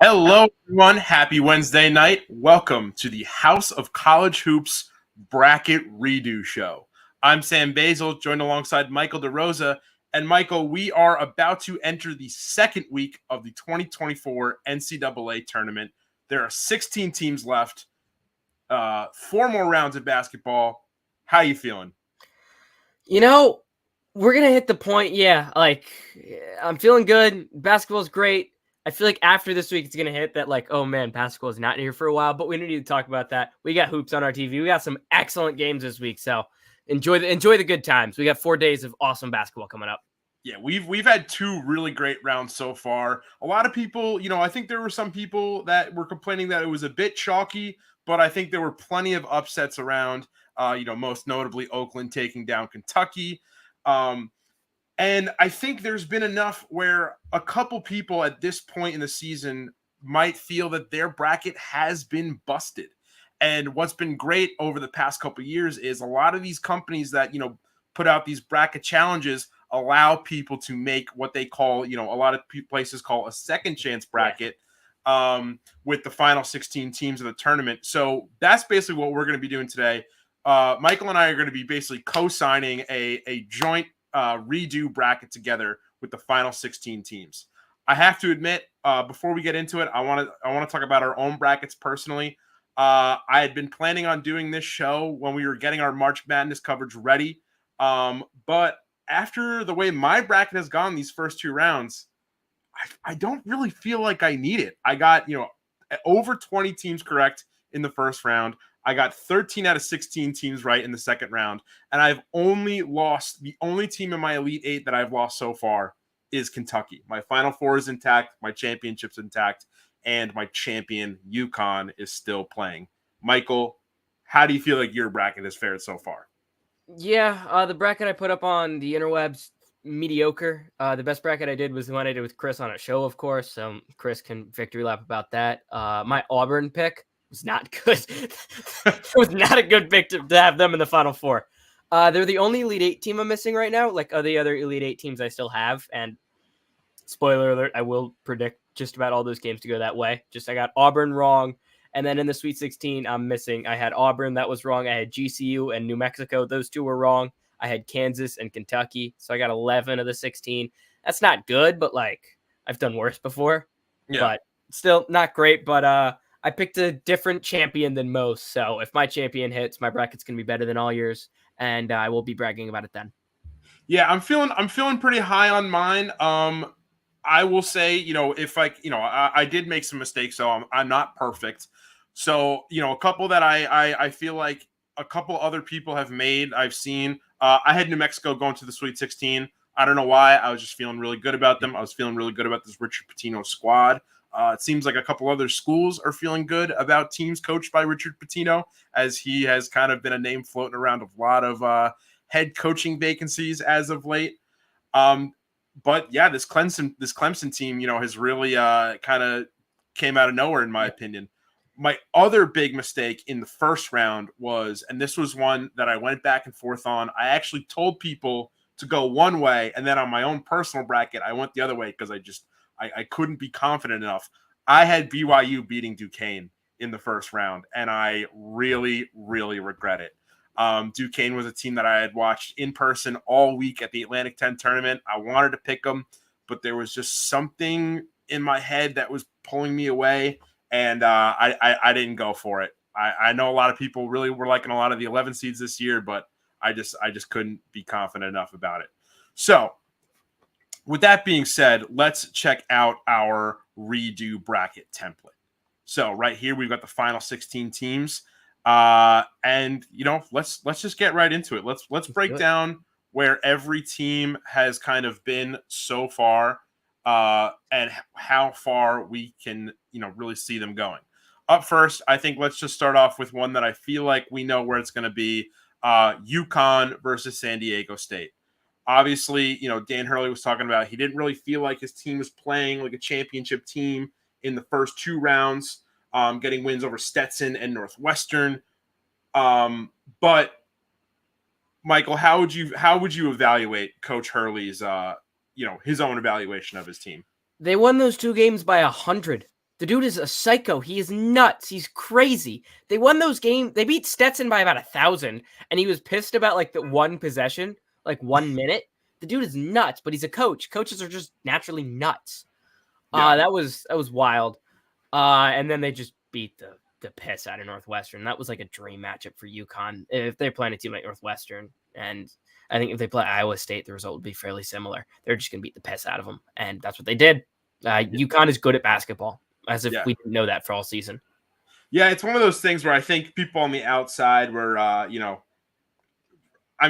Hello, everyone. Happy Wednesday night. Welcome to the House of College Hoops Bracket Redo Show. I'm Sam Basel, joined alongside Michael DeRosa. And Michael, we are about to enter the second week of the 2024 NCAA tournament. There are 16 teams left, 4 more rounds of basketball. How you feeling? We're going to hit the point. Yeah, I'm feeling good. Basketball's great. I feel like after this week, it's going to hit that, oh man, basketball is not here for a while, but we don't need to talk about that. We got hoops on our TV. We got some excellent games this week, so enjoy the good times. We got 4 days of awesome basketball coming up. Yeah, we've had 2 really great rounds so far. A lot of people, I think there were some people that were complaining that it was a bit chalky, but I think there were plenty of upsets around. Most notably Oakland taking down Kentucky. And I think there's been enough where a couple people at this point in the season might feel that their bracket has been busted. And what's been great over the past couple of years is a lot of these companies that, put out these bracket challenges allow people to make what they call, a lot of places call a second chance bracket with the final 16 teams of the tournament. So that's basically what we're going to be doing today. Michael and I are going to be basically co-signing a joint redo bracket together with the final 16 teams. I have to admit, before we get into it, I want to talk about our own brackets personally. I had been planning on doing this show when we were getting our March Madness coverage ready. But after the way my bracket has gone these first 2 rounds, I don't really feel like I need it. I got, over 20 teams correct in the first round. I got 13 out of 16 teams right in the second round. And I've only lost, the only team in my Elite 8 that I've lost so far is Kentucky. My Final Four is intact, my championship's intact, and my champion, UConn, is still playing. Michael, how do you feel like your bracket has fared so far? Yeah, the bracket I put up on the interwebs, mediocre. The best bracket I did was the one I did with Chris on a show, of course. So Chris can victory lap about that. My Auburn pick was not good. It was not a good pick to have them in the Final Four. They're the only Elite 8 team I'm missing right now. Like the other Elite 8 teams I still have. And spoiler alert, I will predict just about all those games to go that way. Just I got Auburn wrong. And then in the Sweet 16, I'm missing. I had Auburn, that was wrong. I had GCU and New Mexico. Those 2 were wrong. I had Kansas and Kentucky. So I got 11 of the 16. That's not good, but I've done worse before. Yeah. But still not great. But I picked a different champion than most. So if my champion hits, my bracket's going to be better than all yours. And I will be bragging about it then. Yeah, I'm feeling pretty high on mine. I will say, if I did make some mistakes, so I'm not perfect. So, a couple that I feel like a couple other people have made, I've seen. I had New Mexico going to the Sweet 16. I don't know why. I was just feeling really good about them. I was feeling really good about this Richard Pitino squad. It seems like a couple other schools are feeling good about teams coached by Richard Pitino, as he has kind of been a name floating around a lot of head coaching vacancies as of late. But yeah, this Clemson team, has really kind of came out of nowhere, in my opinion. My other big mistake in the first round was, and this was one that I went back and forth on, I actually told people to go one way, and then on my own personal bracket, I went the other way because I couldn't be confident enough. I had BYU beating Duquesne in the first round, and I really, really regret it. Duquesne was a team that I had watched in person all week at the Atlantic 10 tournament. I wanted to pick them, but there was just something in my head that was pulling me away, and I didn't go for it. I know a lot of people really were liking a lot of the 11 seeds this year, but I just couldn't be confident enough about it. So with that being said, let's check out our redo bracket template. So right here, we've got the final 16 teams. And let's just get right into it. Let's break down where every team has kind of been so far, and how far we can, really see them going. Up first, I think let's just start off with one that I feel like we know where it's going to be, UConn versus San Diego State. Obviously, Dan Hurley was talking about he didn't really feel like his team was playing like a championship team in the first 2 rounds. Getting wins over Stetson and Northwestern. But Michael, how would you evaluate Coach Hurley's his own evaluation of his team? They won those 2 games by 100. The dude is a psycho. He is nuts. He's crazy. They won those games. They beat Stetson by about 1,000, and he was pissed about like the one possession, like 1 minute. The dude is nuts, but he's a coach. Coaches are just naturally nuts. Yeah. That was wild. And then they just beat the piss out of Northwestern. That was like a dream matchup for UConn if they're playing a team like Northwestern. And I think if they play Iowa State, the result would be fairly similar. They're just going to beat the piss out of them, and that's what they did. UConn is good at basketball, as if we didn't know that for all season. Yeah, it's one of those things where I think people on the outside were, I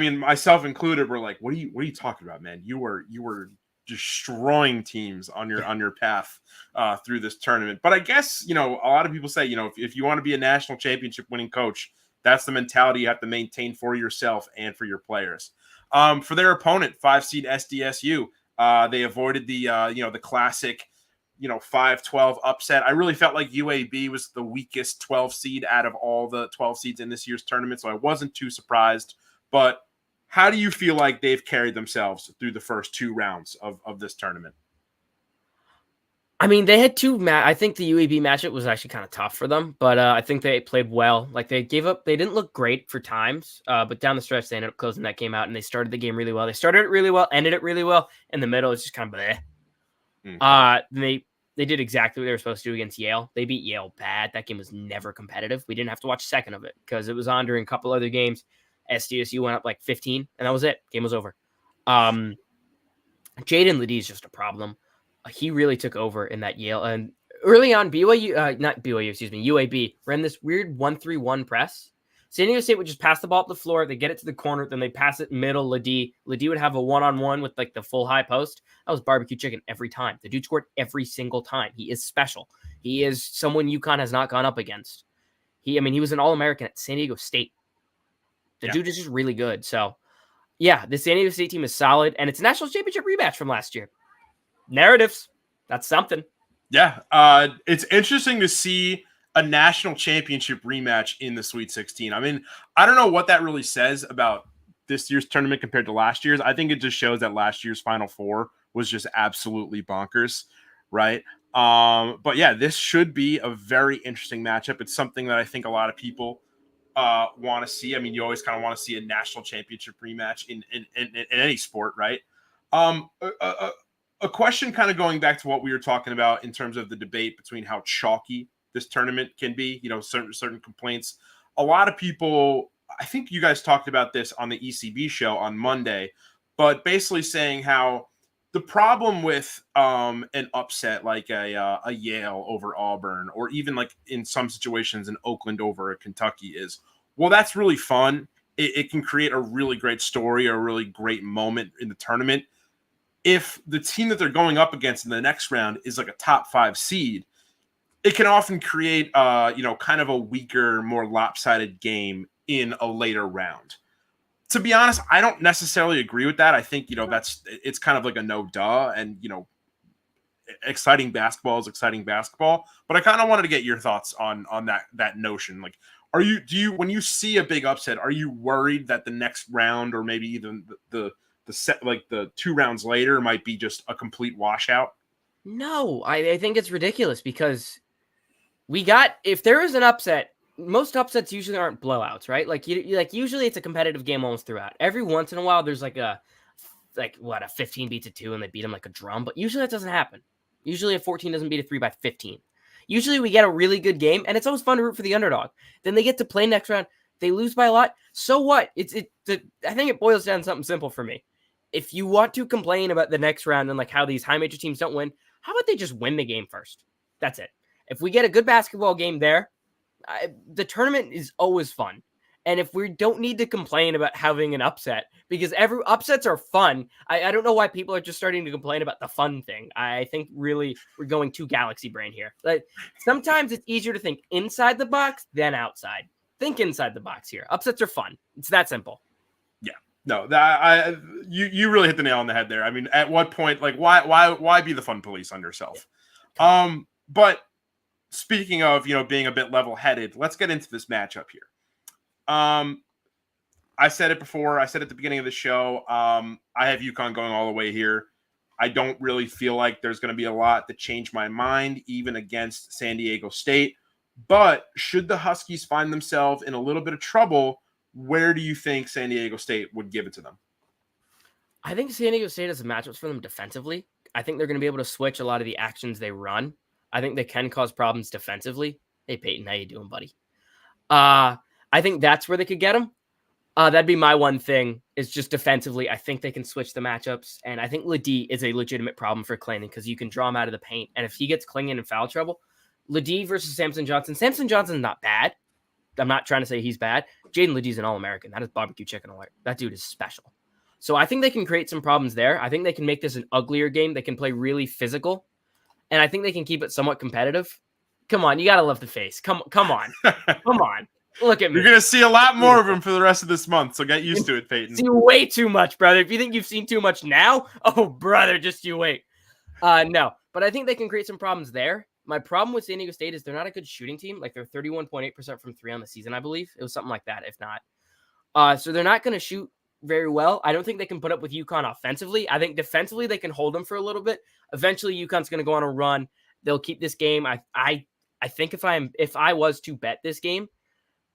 mean, myself included, were like, "What are you talking about, man? You were destroying teams on your path through this tournament." But I guess a lot of people say, if you want to be a national championship winning coach, that's the mentality you have to maintain for yourself and for your players. For their opponent, 5 seed SDSU, they avoided the classic 5-12 upset. I really felt like UAB was the weakest 12 seed out of all the 12 seeds in this year's tournament, so I wasn't too surprised. But how do you feel like they've carried themselves through the first 2 rounds of this tournament? I mean, they had I think the UAB matchup was actually kind of tough for them, but I think they played well. Like they didn't look great for times, but down the stretch, they ended up closing that game out, and they started the game really well. They started it really well, ended it really well. In the middle, it's just kind of bleh. They did exactly what they were supposed to do against Yale. They beat Yale bad. That game was never competitive. We didn't have to watch a second of it because it was on during a couple other games. SDSU went up like 15, and that was it. Game was over. Jaden Ledee is just a problem. He really took over in that Yale. And early on, UAB ran this weird 1-3-1 press. San Diego State would just pass the ball up the floor. They get it to the corner, then they pass it middle. Ledee would have a one-on-one with like the full high post. That was barbecue chicken every time. The dude scored every single time. He is special. He is someone UConn has not gone up against. He was an All-American at San Diego State. The dude is just really good. So, yeah, the San Diego State team is solid, and it's a national championship rematch from last year. Narratives. That's something. Yeah. It's interesting to see a national championship rematch in the Sweet 16. I mean, I don't know what that really says about this year's tournament compared to last year's. I think it just shows that last year's Final Four was just absolutely bonkers, right? But yeah, this should be a very interesting matchup. It's something that I think a lot of people want to see. I mean, you always kind of want to see a national championship rematch in any sport, right? A question kind of going back to what we were talking about in terms of the debate between how chalky this tournament can be, certain complaints. A lot of people, I think you guys talked about this on the ECB show on Monday, but basically saying how the problem with an upset like a Yale over Auburn, or even like in some situations an Oakland over a Kentucky, is, well, that's really fun. It can create a really great story or a really great moment in the tournament. If the team that they're going up against in the next round is like a top 5 seed, it can often create kind of a weaker, more lopsided game in a later round. To be honest, I don't necessarily agree with that. I think, it's kind of like a no duh, and, exciting basketball is exciting basketball. But I kind of wanted to get your thoughts on that notion. Like, when you see a big upset, are you worried that the next round, or maybe even the set, like the 2 rounds later, might be just a complete washout? No, I think it's ridiculous because if there is an upset, most upsets usually aren't blowouts, right? Like usually it's a competitive game almost throughout. Every once in a while there's a 15 beats a 2 and they beat them like a drum, but usually that doesn't happen. Usually a 14 doesn't beat a 3 by 15. Usually we get a really good game, and it's always fun to root for the underdog. Then they get to play next round. They lose by a lot. So what? I think it boils down to something simple for me. If you want to complain about the next round and like how these high major teams don't win, how about they just win the game first? That's it. If we get a good basketball game there, the tournament is always fun. And if we don't need to complain about having an upset, because upsets are fun, I don't know why people are just starting to complain about the fun thing. I think really we're going too galaxy brain here. Like, sometimes it's easier to think inside the box than outside. Think inside the box here. Upsets are fun. It's that simple. Yeah. No, you really hit the nail on the head there. I mean, at what point, like, why be the fun police on yourself? But speaking of, being a bit level-headed, let's get into this matchup here. I said it before. I said at the beginning of the show, I have UConn going all the way here. I don't really feel like there's going to be a lot that change my mind, even against San Diego State. But should the Huskies find themselves in a little bit of trouble, where do you think San Diego State would give it to them? I think San Diego State has matchups for them defensively. I think they're going to be able to switch a lot of the actions they run. I think they can cause problems defensively. Hey, Peyton, how you doing, buddy? I think that's where they could get them. That'd be my one thing is just defensively. I think they can switch the matchups. And I think Ledee is a legitimate problem for Clanton because you can draw him out of the paint. And if he gets clinging in foul trouble, Ledee versus Samson Johnson. Samson Johnson's not bad. I'm not trying to say he's bad. Jaden Ledee's an All-American. That is barbecue chicken alert. That dude is special. So I think they can create some problems there. I think they can make this an uglier game. They can play really physical. And I think they can keep it somewhat competitive. Come on, you got to love the face. Come on. Come on. Look at me. You're going to see a lot more of him for the rest of this month, so get used to it, Peyton. See way too much, brother. If you think you've seen too much now, oh, brother, just you wait. No, but I think they can create some problems there. My problem with San Diego State is they're not a good shooting team. Like, they're 31.8% from three on the season, I believe. It was something like that, if not. So they're not going to shoot very well. I don't think they can put up with UConn offensively. I think defensively they can hold them for a little bit. Eventually, UConn's going to go on a run. They'll keep this game. I think if I was to bet this game,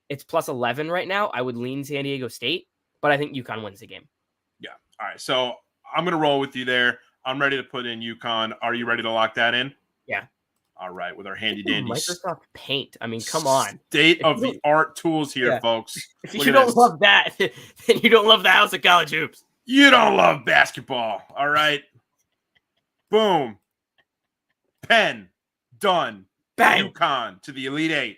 it's plus 11 right now. I would lean San Diego State, but I think UConn wins the game. Yeah. All right. So I'm going to roll with you there. I'm ready to put in UConn. Are you ready to lock that in? Yeah. All right. With our handy dandy Microsoft Paint. I mean, come on. State of the art tools here, folks. If you don't love that, then you don't love the House of College Hoops. You don't love basketball. All right. Boom. Pen. Done. Bang. UConn to the Elite Eight.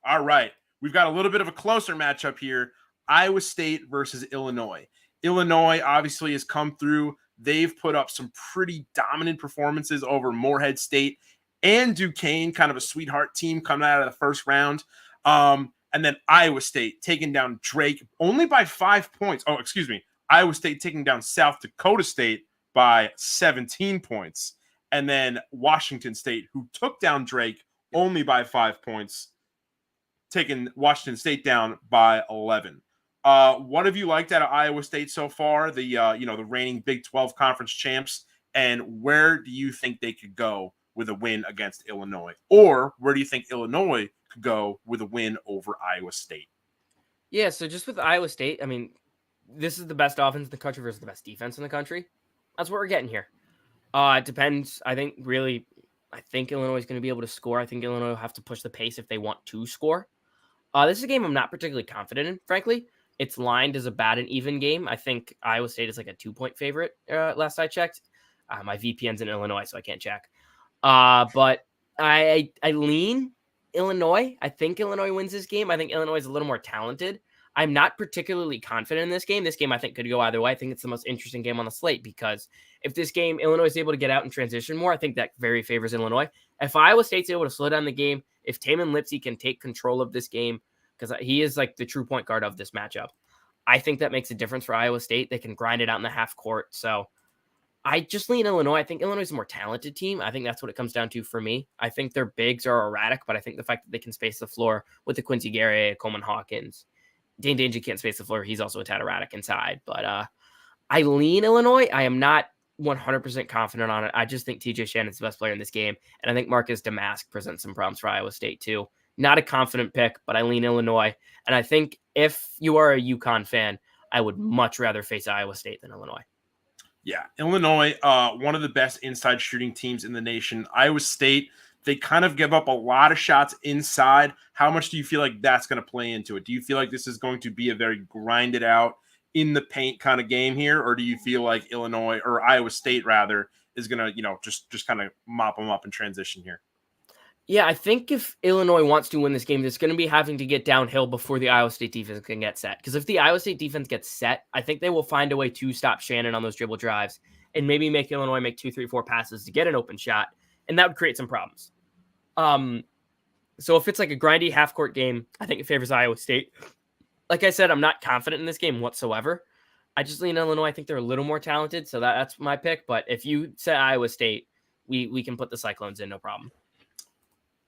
All right. We've got a little bit of a closer matchup here. Iowa State versus Illinois. Illinois obviously has come through. They've put up some pretty dominant performances over Morehead State and Duquesne, kind of a sweetheart team coming out of the first round. And then Iowa State taking down Drake only by 5 points. Oh, excuse me. Iowa State taking down South Dakota State by 17 points. And then Washington State, who took down Drake only by 5 points, taking Washington State down by 11. What have you liked out of Iowa State so far? The reigning Big 12 conference champs, and where do you think they could go with a win against Illinois? Or where do you think Illinois could go with a win over Iowa State? Yeah, so just with Iowa State, I mean, this is the best offense in the country versus the best defense in the country. That's what we're getting here. It depends. I think Illinois is going to be able to score. I think Illinois will have to push the pace if they want to score. This is a game I'm not particularly confident in, frankly. It's lined as a bad and even game. I think Iowa State is like a 2-point favorite last I checked. My VPN's in Illinois, so I can't check. But I lean Illinois. I think Illinois wins this game. I think Illinois is a little more talented. I'm not particularly confident in this game. This game I think could go either way. I think it's the most interesting game on the slate because if this game Illinois is able to get out and transition more, I think that very favors Illinois. If Iowa State's able to slow down the game, if Tamin Lipsey can take control of this game, because he is like the true point guard of this matchup, I think that makes a difference for Iowa State. They can grind it out in the half court. So I just lean Illinois. I think Illinois is a more talented team. I think that's what it comes down to for me. I think their bigs are erratic, but I think the fact that they can space the floor with the Quincy Guerre, Coleman Hawkins, Dane Danger can't space the floor. He's also a tad erratic inside. But I lean Illinois. I am not 100% confident on it. I just think TJ Shannon's the best player in this game. And I think Marcus Damask presents some problems for Iowa State too. Not a confident pick, but I lean Illinois. And I think if you are a UConn fan, I would much rather face Iowa State than Illinois. Yeah, Illinois, one of the best inside shooting teams in the nation. Iowa State, they kind of give up a lot of shots inside. How much do you feel like that's going to play into it? Do you feel like this is going to be a very grinded out in the paint kind of game here? Or do you feel like Illinois or Iowa State rather is going to, just kind of mop them up in transition here? Yeah, I think if Illinois wants to win this game, it's going to be having to get downhill before the Iowa State defense can get set. Because if the Iowa State defense gets set, I think they will find a way to stop Shannon on those dribble drives and maybe make Illinois make 2, 3, 4 passes to get an open shot. And that would create some problems. So if it's like a grindy half-court game, I think it favors Iowa State. Like I said, I'm not confident in this game whatsoever. I just lean Illinois. I think they're a little more talented, so that's my pick. But if you say Iowa State, we can put the Cyclones in, no problem.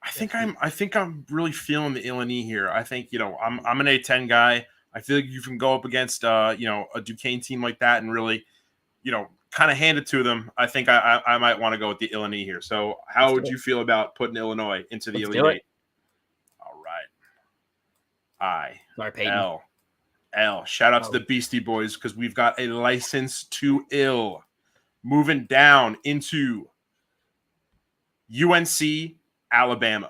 I think I'm really feeling the Illinois here. I think, I'm an A10 guy. I feel like you can go up against, a Duquesne team like that and really, kind of hand it to them. I think I might want to go with the Illinois here. So how would you feel about putting Illinois into the Elite Eight? All right. Sorry, Peyton. L. Shout out to the Beastie Boys because we've got a license to ill. Moving down into UNC, Alabama.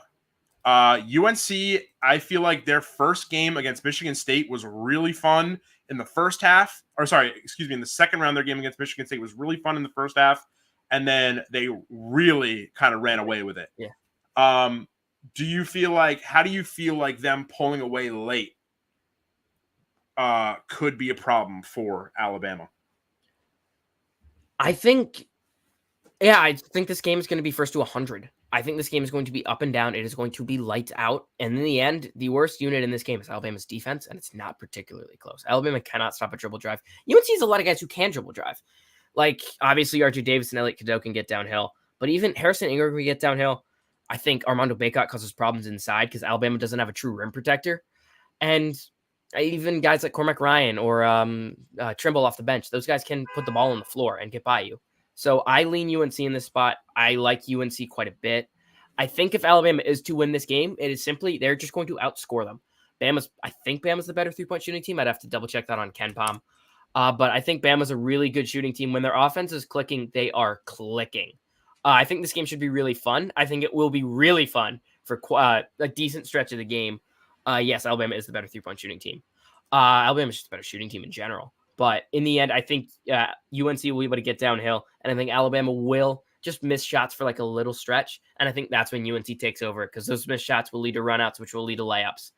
UNC, I feel like their first game against Michigan State was really fun in the first half. In the second round, their game against Michigan State was really fun in the first half. And then they really kind of ran away with it. Yeah. How do you feel like them pulling away late could be a problem for Alabama? I think this game is going to be first to 100. I think this game is going to be up and down. It is going to be lights out. And in the end, the worst unit in this game is Alabama's defense, and it's not particularly close. Alabama cannot stop a dribble drive. UNC has a lot of guys who can dribble drive. Like, obviously, RJ Davis and Elliot Cadeau can get downhill. But even Harrison Ingram can get downhill. I think Armando Bacot causes problems inside because Alabama doesn't have a true rim protector. And even guys like Cormac Ryan or Trimble off the bench, those guys can put the ball on the floor and get by you. So I lean UNC in this spot. I like UNC quite a bit. I think if Alabama is to win this game, it is simply they're just going to outscore them. I think Bama's the better three-point shooting team. I'd have to double-check that on KenPom. But I think Bama's a really good shooting team. When their offense is clicking, they are clicking. I think this game should be really fun. I think it will be really fun for a decent stretch of the game. Yes, Alabama is the better three-point shooting team. Alabama's just a better shooting team in general. But in the end, I think UNC will be able to get downhill, and I think Alabama will just miss shots for like a little stretch. And I think that's when UNC takes over because those missed shots will lead to runouts, which will lead to layups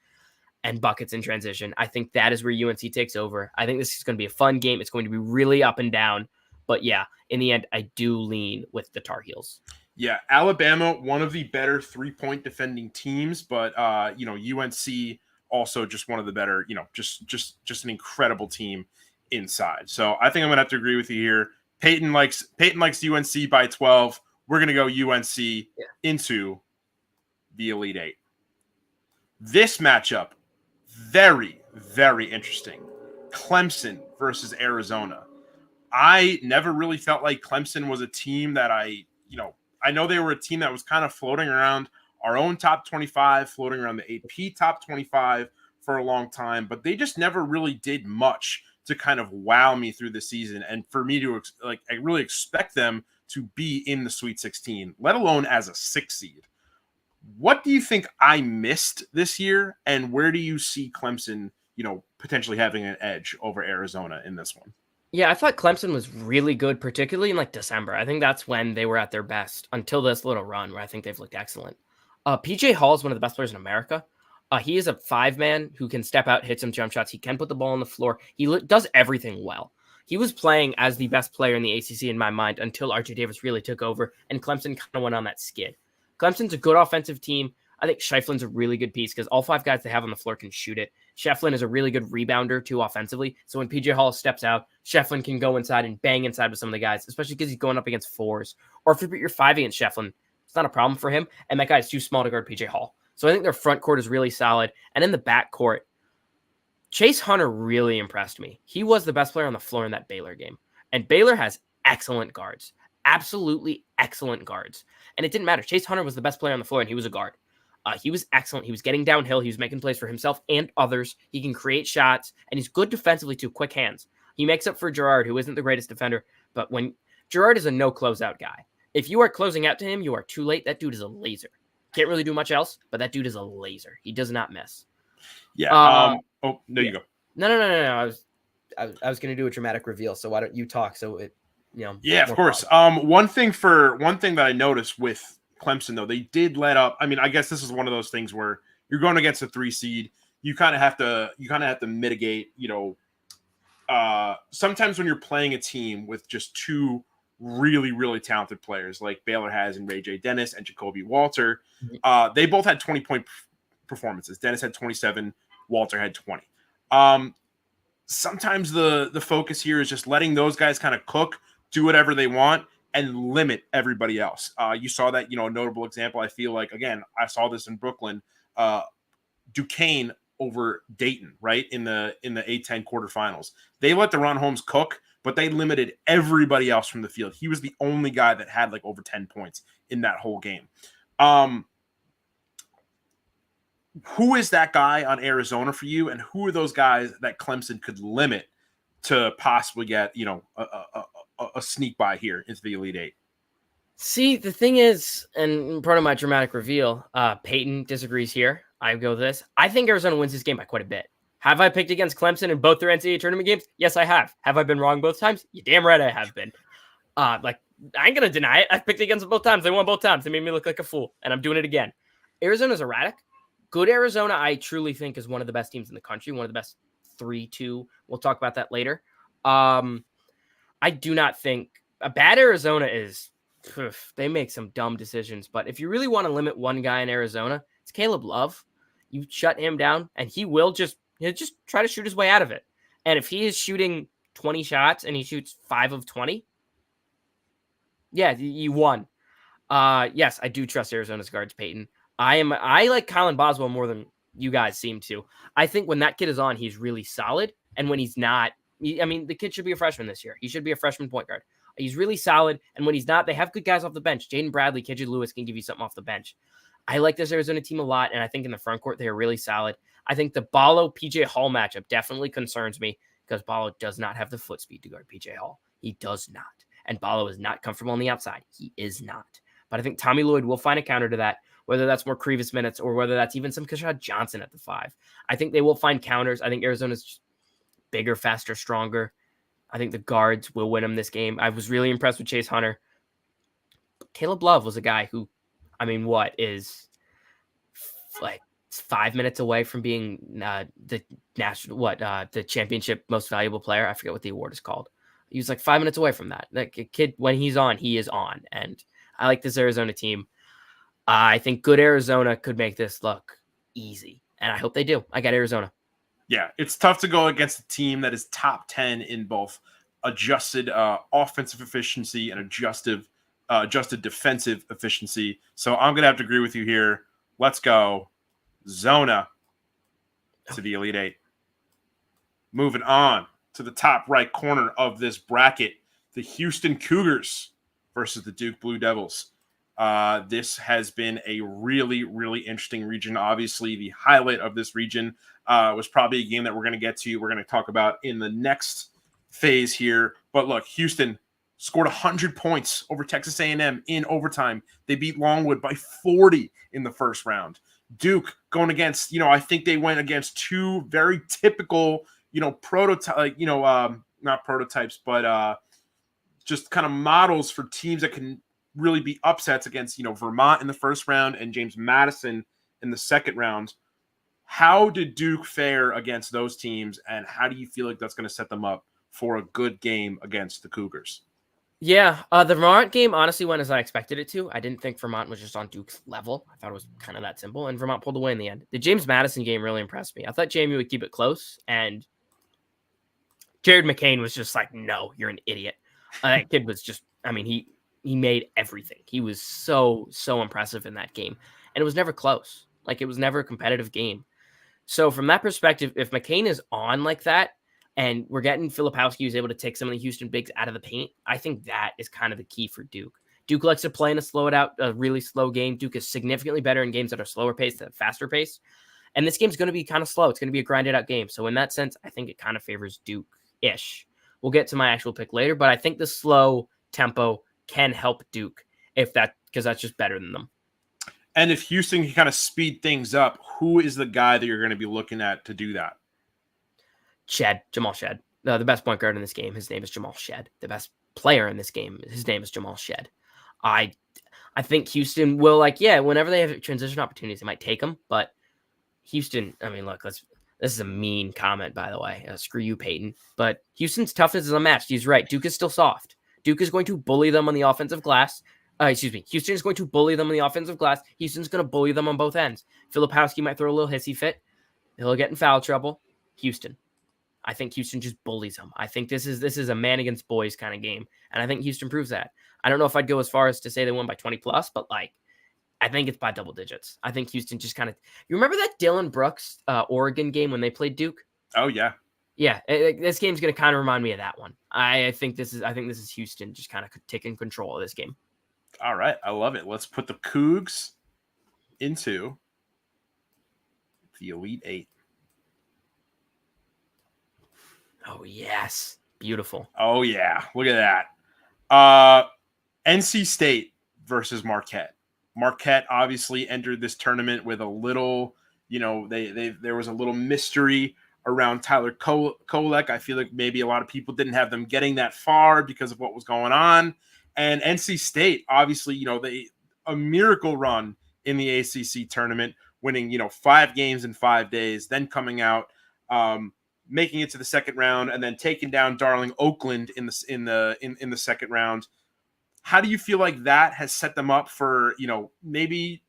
and buckets in transition. I think that is where UNC takes over. I think this is going to be a fun game. It's going to be really up and down. But yeah, in the end, I do lean with the Tar Heels. Yeah, Alabama, one of the better three-point defending teams, but UNC also just one of the better, just an incredible team inside. So I think I'm gonna have to agree with you here. Peyton likes UNC by 12. We're gonna go UNC into the Elite Eight. This matchup, very, very interesting. Clemson versus Arizona. I never really felt like Clemson was a team that I know they were a team that was kind of floating around our own top 25, floating around the AP top 25 for a long time, but they just never really did much to kind of wow me through the season. And for me to I really expect them to be in the Sweet 16, let alone as a 6 seed. What do you think I missed this year? And where do you see Clemson, potentially having an edge over Arizona in this one? Yeah, I thought Clemson was really good, particularly in December. I think that's when they were at their best until this little run where I think they've looked excellent. PJ Hall is one of the best players in America. He is a 5-man who can step out, hit some jump shots. He can put the ball on the floor. He does everything well. He was playing as the best player in the ACC in my mind until RJ Davis really took over, and Clemson kind of went on that skid. Clemson's a good offensive team. I think Shiflin's a really good piece because all 5 guys they have on the floor can shoot it. Shefflin is a really good rebounder too offensively. So when PJ Hall steps out, Shefflin can go inside and bang inside with some of the guys, especially because he's going up against 4s. Or if you put your 5 against Shefflin, it's not a problem for him. And that guy is too small to guard PJ Hall. So I think their front court is really solid. And in the back court, Chase Hunter really impressed me. He was the best player on the floor in that Baylor game. And Baylor has excellent guards. Absolutely excellent guards. And it didn't matter. Chase Hunter was the best player on the floor, and he was a guard. He was excellent. He was getting downhill. He was making plays for himself and others. He can create shots, and he's good defensively too, quick hands. He makes up for Gerard, who isn't the greatest defender. But when Gerard is a no closeout guy, if you are closing out to him, you are too late. That dude is a laser. Can't really do much else, but that dude is a laser. He does not miss. Yeah. You go. No. I was going to do a dramatic reveal, so why don't you talk? So it, Yeah, of course. One thing that I noticed with Clemson though, they did let up. I mean, I guess this is one of those things where you're going against a 3 seed. You kind of have to mitigate. Sometimes when you're playing a team with just 2 really, really talented players like Baylor has in Ray J. Dennis and Jacoby Walter. They both had 20-point performances. Dennis had 27, Walter had 20. Sometimes the focus here is just letting those guys kind of cook, do whatever they want, and limit everybody else. You saw that, a notable example. I feel like, again, I saw this in Brooklyn, Duquesne over Dayton, right? In the A10 quarterfinals. They let DeRon Holmes cook. but they limited everybody else from the field. He was the only guy that had like over 10 points in that whole game. Who is that guy on Arizona for you, and who are those guys that Clemson could limit to possibly get, a sneak by here into the Elite Eight? See, the thing is, and part of my dramatic reveal, Peyton disagrees here. I go this. I think Arizona wins this game by quite a bit. Have I picked against Clemson in both their NCAA tournament games? Yes, I have. Have I been wrong both times? You damn right I have been. I ain't going to deny it. I've picked against them both times. They won both times. They made me look like a fool, and I'm doing it again. Arizona's erratic. Good Arizona, I truly think, is one of the best teams in the country, one of the best 3-2. We'll talk about that later. I do not think a bad Arizona is, they make some dumb decisions. But if you really want to limit one guy in Arizona, it's Caleb Love. You shut him down, and he will just try to shoot his way out of it. And if he is shooting 20 shots and he shoots 5 of 20, yeah, you won. Yes, I do trust Arizona's guards, Peyton. I like Colin Boswell more than you guys seem to. I think when that kid is on, he's really solid. And when he's not, the kid should be a freshman this year. He should be a freshman point guard. He's really solid. And when he's not, they have good guys off the bench. Jaden Bradley, KJ Lewis can give you something off the bench. I like this Arizona team a lot. And I think in the front court, they are really solid. I think the PJ Hall matchup definitely concerns me because Ballo does not have the foot speed to guard PJ Hall. He does not. And Ballo is not comfortable on the outside. He is not. But I think Tommy Lloyd will find a counter to that, whether that's more Krivas minutes or whether that's even some Kashad Johnson at the 5. I think they will find counters. I think Arizona's bigger, faster, stronger. I think the guards will win them this game. I was really impressed with Chase Hunter. Caleb Love was a guy who, is like 5 minutes away from being the championship most valuable player. I forget what the award is called. He was like 5 minutes away from that. Like a kid, when he's on, he is on. And I like this Arizona team. I think good Arizona could make this look easy, and I hope they do. I got Arizona. Yeah, it's tough to go against a team that is top 10 in both adjusted offensive efficiency and adjusted defensive efficiency. So I'm going to have to agree with you here. Let's go Zona to the Elite Eight. Moving on to the top right corner of this bracket, the Houston Cougars versus the Duke Blue Devils. This has been a really, really interesting region. Obviously, the highlight of this region was probably a game that we're going to get to. We're going to talk about in the next phase here. But look, Houston scored 100 points over Texas A&M in overtime. They beat Longwood by 40 in the first round. Duke going against, I think they went against two very typical, prototype, not prototypes, but just kind of models for teams that can really be upsets against, Vermont in the first round and James Madison in the second round. How did Duke fare against those teams, and how do you feel like that's going to set them up for a good game against the Cougars? Yeah, the Vermont game honestly went as I expected it to. I didn't think Vermont was just on Duke's level. I thought it was kind of that simple, and Vermont pulled away in the end. The James Madison game really impressed me. I thought Jamie would keep it close, and Jared McCain was just like, no, you're an idiot. That kid was just, he made everything. He was so impressive in that game, and it was never close. Like, it was never a competitive game. So from that perspective, if McCain is on like that, and we're getting Filipowski who's able to take some of the Houston bigs out of the paint, I think that is kind of the key for Duke. Duke likes to play in a really slow game. Duke is significantly better in games that are slower paced than faster paced. And this game's going to be kind of slow. It's going to be a grinded out game. So in that sense, I think it kind of favors Duke-ish. We'll get to my actual pick later, but I think the slow tempo can help Duke because that's just better than them. And if Houston can kind of speed things up, who is the guy that you're going to be looking at to do that? Jamal Shed. The best point guard in this game, his name is Jamal Shed. The best player in this game, his name is Jamal Shed. I think Houston will, whenever they have transition opportunities, they might take them. But Houston, look, this is a mean comment, by the way. Screw you, Peyton. But Houston's toughness is unmatched. He's right. Duke is still soft. Duke is going to bully them on the offensive glass. Houston is going to bully them on the offensive glass. Houston's going to bully them on both ends. Filipowski might throw a little hissy fit. He'll get in foul trouble. Houston. I think Houston just bullies them. I think this is a man against boys kind of game. And I think Houston proves that. I don't know if I'd go as far as to say they won by 20 plus, but I think it's by double digits. I think Houston just kind of, you remember that Dylan Brooks Oregon game when they played Duke? Oh yeah. Yeah, this game's going to kind of remind me of that one. I think this is Houston just kind of taking control of this game. All right, I love it. Let's put the Cougs into the Elite Eight. Oh yes, beautiful. Oh yeah, look at that. NC State versus Marquette. Marquette obviously entered this tournament with a little, there was a little mystery around Tyler Kolek. I feel like maybe a lot of people didn't have them getting that far because of what was going on. And NC State, obviously, a miracle run in the ACC tournament, winning 5 games in 5 days, then coming out, making it to the second round, and then taking down darling Oakland in the second round. How do you feel like that has set them up for, maybe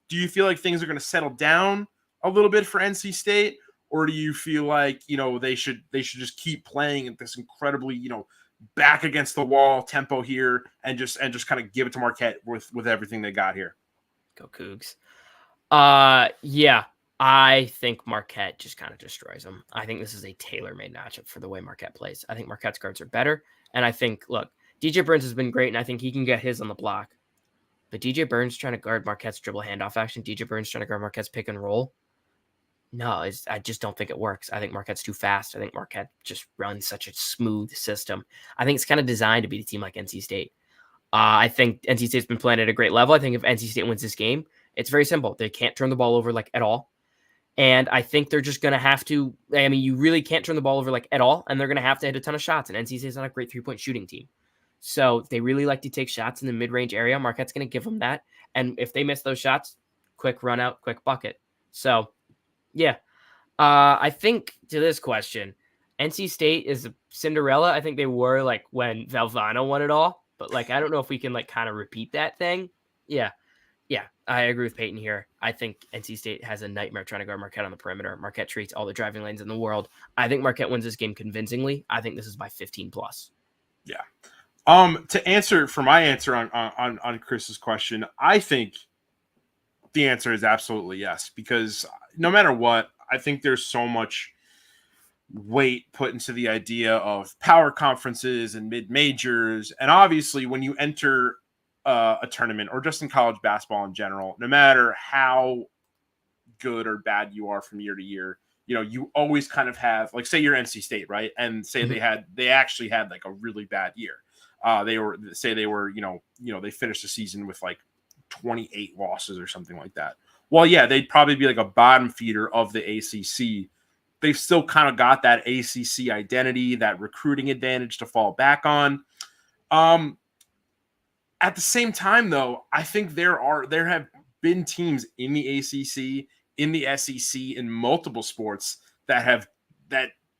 do you feel like things are going to settle down a little bit for NC State, or do you feel like, they should just keep playing at this incredibly, back against the wall tempo here and just kind of give it to Marquette with everything they got here? Go Cougs. Yeah, I think Marquette just kind of destroys them. I think this is a tailor-made matchup for the way Marquette plays. I think Marquette's guards are better, and I think, look, DJ Burns has been great, and I think he can get his on the block. But DJ Burns trying to guard Marquette's dribble handoff action, DJ Burns trying to guard Marquette's pick and roll. No, I just don't think it works. I think Marquette's too fast. I think Marquette just runs such a smooth system. I think it's kind of designed to beat a team like NC State. I think NC State's been playing at a great level. I think if NC State wins this game, it's very simple. They can't turn the ball over at all. And I think they're just going to have to, you really can't turn the ball over at all. And they're going to have to hit a ton of shots. And NC State's not a great 3-point shooting team. So they really like to take shots in the mid-range area. Marquette's going to give them that. And if they miss those shots, quick run out, quick bucket. So, yeah. I think to this question, NC State is a Cinderella. I think they were when Valvano won it all. But I don't know if we can kind of repeat that thing. Yeah. Yeah, I agree with Peyton here. I think NC State has a nightmare trying to guard Marquette on the perimeter. Marquette treats all the driving lanes in the world. I think Marquette wins this game convincingly. I think this is by 15 plus. Yeah. To answer for my answer on Chris's question, I think the answer is absolutely yes, because no matter what, I think there's so much weight put into the idea of power conferences and mid-majors. And obviously when you enter a tournament or just in college basketball in general, no matter how good or bad you are from year to year, you always kind of have, say you're NC State, right? And say they actually had a really bad year. They finished the season with 28 losses or something like that. Well, yeah, they'd probably be a bottom feeder of the ACC. They've still kind of got that ACC identity, that recruiting advantage to fall back on. At the same time, though, I think there have been teams in the ACC, in the SEC, in multiple sports that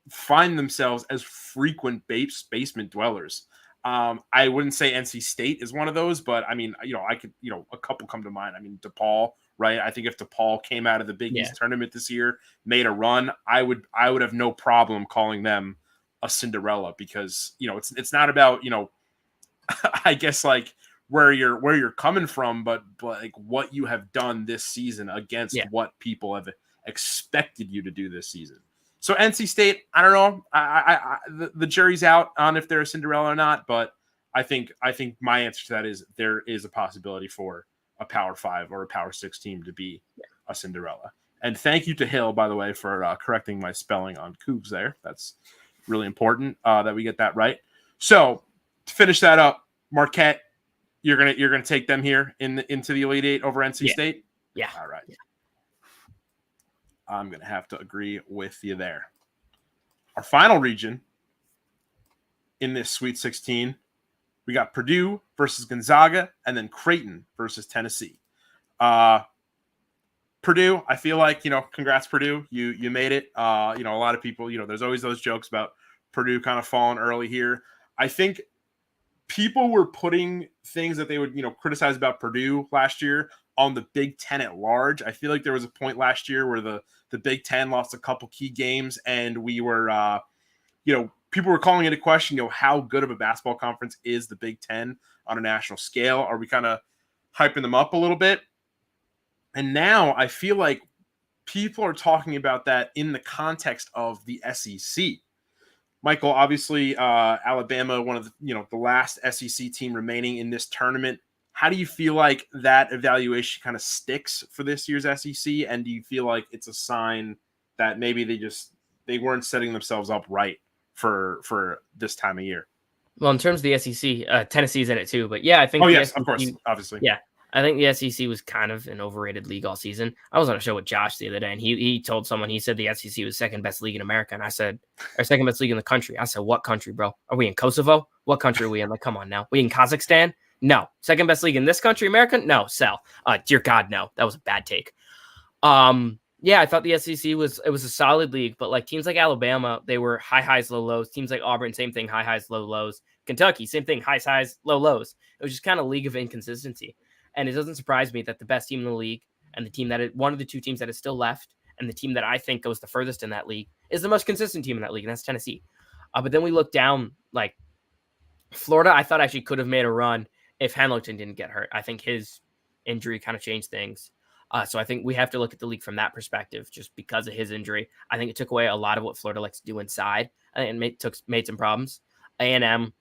find themselves as frequent basement dwellers. I wouldn't say NC State is one of those, but I could, a couple come to mind. DePaul, right? I think if DePaul came out of the Big East tournament this year, made a run, I would have no problem calling them a Cinderella, because it's not about I guess where you're coming from, but what you have done this season against what people have expected you to do this season. So NC State, I don't know. The jury's out on if they're a Cinderella or not, but I think my answer to that is there is a possibility for a Power 5 or a Power 6 team to be a Cinderella. And thank you to Hill, by the way, for correcting my spelling on Cougs there. That's really important that we get that right. So to finish that up, Marquette, you're gonna take them here into the Elite Eight over NC State? Yeah. All right. Yeah. I'm gonna have to agree with you there. Our final region in this Sweet 16, we got Purdue versus Gonzaga, and then Creighton versus Tennessee. Purdue, I feel like, congrats Purdue, you made it. A lot of people, there's always those jokes about Purdue kind of falling early here. I think people were putting things that they would, criticize about Purdue last year on the Big Ten at large. I feel like there was a point last year where the Big Ten lost a couple key games, and we were, people were calling into question, how good of a basketball conference is the Big Ten on a national scale? Are we kind of hyping them up a little bit? And now I feel like people are talking about that in the context of the SEC. Michael, obviously, Alabama, one of the last SEC team remaining in this tournament. How do you feel like that evaluation kind of sticks for this year's SEC? And do you feel like it's a sign that maybe they weren't setting themselves up right for this time of year? Well, in terms of the SEC, Tennessee's in it too. But yeah, I think Oh, the yes, SEC, of course, obviously. yeah, I think the SEC was kind of an overrated league all season. I was on a show with Josh the other day, and he told someone, he said the SEC was second best league in America, and I said, or second best league in the country. I said, what country, bro? Are we in Kosovo? What country are we in? Like, come on now. We in Kazakhstan? No. Second best league in this country, America? No. Sell. Dear God, no. That was a bad take. Yeah, I thought the SEC was a solid league, but like teams like Alabama, they were high highs, low lows. Teams like Auburn, same thing, high highs, low lows. Kentucky, same thing, high highs, low lows. It was just kind of league of inconsistency. And it doesn't surprise me that the best team in the league and the team one of the two teams that is still left and the team that I think goes the furthest in that league is the most consistent team in that league, and that's Tennessee. But then we look down, like Florida, I thought actually could have made a run if Hamilton didn't get hurt. I think his injury kind of changed things. So I think we have to look at the league from that perspective, just because of his injury. I think it took away a lot of what Florida likes to do inside. I think it made some problems. A&M,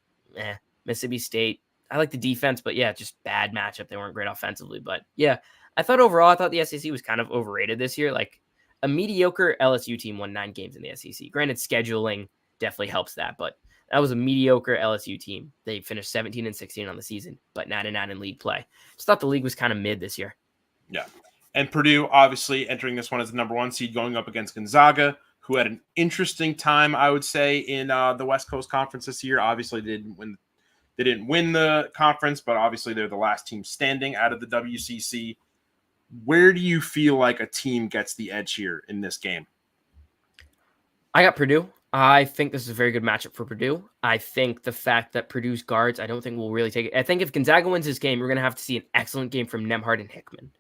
Mississippi State. I like the defense, but yeah, just bad matchup. They weren't great offensively. But yeah, I thought the SEC was kind of overrated this year. Like a mediocre LSU team won 9 games in the SEC. Granted, scheduling definitely helps that, but that was a mediocre LSU team. They finished 17-16 on the season, but 9-9 in league play. Just thought the league was kind of mid this year. Yeah. And Purdue, obviously, entering this one as the number 1 seed, going up against Gonzaga, who had an interesting time, I would say, in the West Coast Conference this year. Obviously, they didn't win the conference, but obviously they're the last team standing out of the WCC. Where do you feel like a team gets the edge here in this game? I got Purdue. I think this is a very good matchup for Purdue. I think the fact that Purdue's guards, I don't think will really take it. I think if Gonzaga wins this game, we're going to have to see an excellent game from Nembhard and Hickman.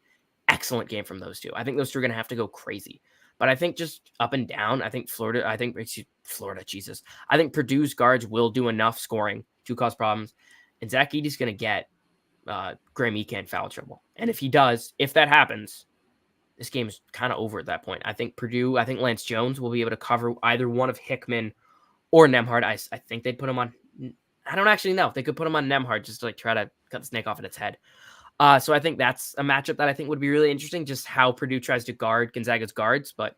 Excellent game from those two. I think those two are going to have to go crazy. But I think just up and down, I think Florida, Jesus. I think Purdue's guards will do enough scoring to cause problems. And Zach Edey's going to get Graham Eke in foul trouble. And if he does, if that happens, this game is kind of over at that point. I think Lance Jones will be able to cover either one of Hickman or Nembhard. I think they'd put him on. I don't actually know. They could put him on Nembhard just to like try to cut the snake off at its head. So I think that's a matchup that I think would be really interesting, just how Purdue tries to guard Gonzaga's guards. But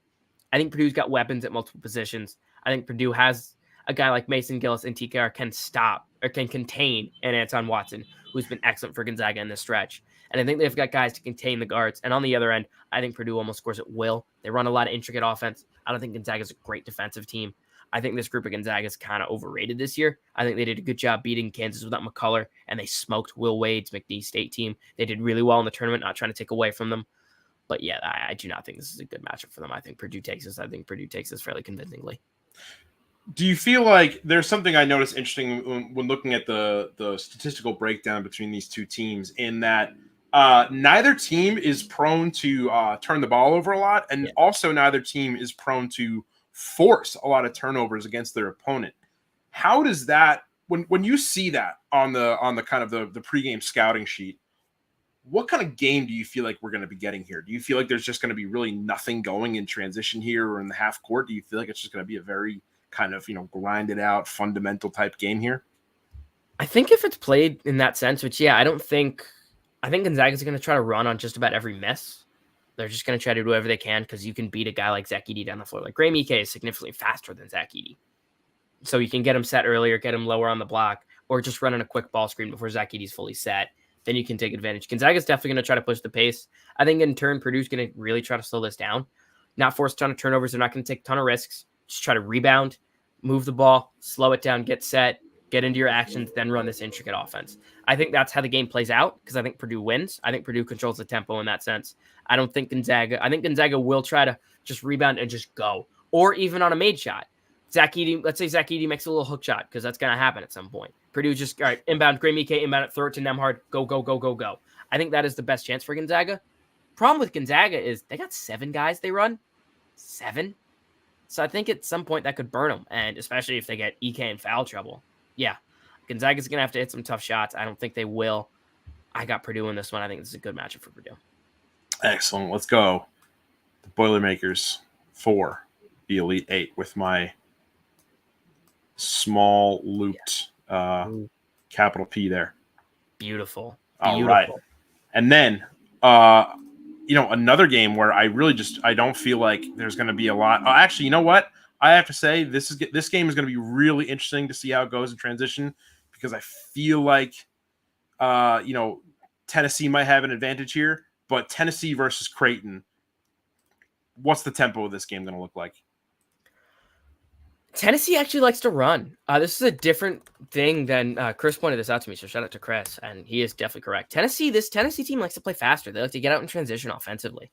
I think Purdue's got weapons at multiple positions. I think Purdue has a guy like Mason Gillis and TKR can stop or can contain an Anton Watson, who's been excellent for Gonzaga in this stretch. And I think they've got guys to contain the guards. And on the other end, I think Purdue almost scores at will. They run a lot of intricate offense. I don't think Gonzaga's a great defensive team. I think this group of Gonzaga is kind of overrated this year. I think they did a good job beating Kansas without McCullough, and they smoked Will Wade's McNeese State team. They did really well in the tournament, not trying to take away from them. But yeah, I do not think this is a good matchup for them. I think Purdue takes this. I think Purdue takes this fairly convincingly. Do you feel like there's something I noticed interesting when looking at the statistical breakdown between these two teams, in that neither team is prone to turn the ball over a lot, and also neither team is prone to force a lot of turnovers against their opponent. How does that, when you see that on the kind of the pregame scouting sheet, what kind of game do you feel like we're going to be getting here? Do you feel like there's just going to be really nothing going in transition here or in the half court? Do you feel like it's just going to be a very kind of, grinded out fundamental type game here? I think if it's played in that sense, which I think Gonzaga's going to try to run on just about every miss. They're just going to try to do whatever they can because you can beat a guy like Zach Edey down the floor. Like Graham Eke is significantly faster than Zach Edey. So you can get him set earlier, get him lower on the block, or just running a quick ball screen before Zach Edey's fully set. Then you can take advantage. Gonzaga's definitely going to try to push the pace. I think in turn, Purdue's going to really try to slow this down. Not force a ton of turnovers. They're not going to take a ton of risks. Just try to rebound, move the ball, slow it down, get set, get into your actions, then run this intricate offense. I think that's how the game plays out because I think Purdue wins. I think Purdue controls the tempo in that sense. I think Gonzaga will try to just rebound and just go. Or even on a made shot. Let's say Zach Edey makes a little hook shot because that's going to happen at some point. Purdue just, all right, inbound, Graham Eke, inbound, throw it to Nembhard, go, go, go, go, go. I think that is the best chance for Gonzaga. Problem with Gonzaga is they got 7 guys they run. 7. So I think at some point that could burn them, and especially if they get Eke in foul trouble. Yeah, Gonzaga's going to have to hit some tough shots. I don't think they will. I got Purdue in this one. I think this is a good matchup for Purdue. Excellent. Let's go. Boilermakers for the Elite Eight with my small looped capital P there. Beautiful. All right. And then, another game where I don't feel like there's going to be a lot. Actually, you know what? I have to say this game is going to be really interesting to see how it goes in transition, because I feel like, Tennessee might have an advantage here, but Tennessee versus Creighton, what's the tempo of this game going to look like? Tennessee actually likes to run. This is a different thing than Chris pointed this out to me, so shout out to Chris, and he is definitely correct. This Tennessee team likes to play faster. They like to get out in transition offensively.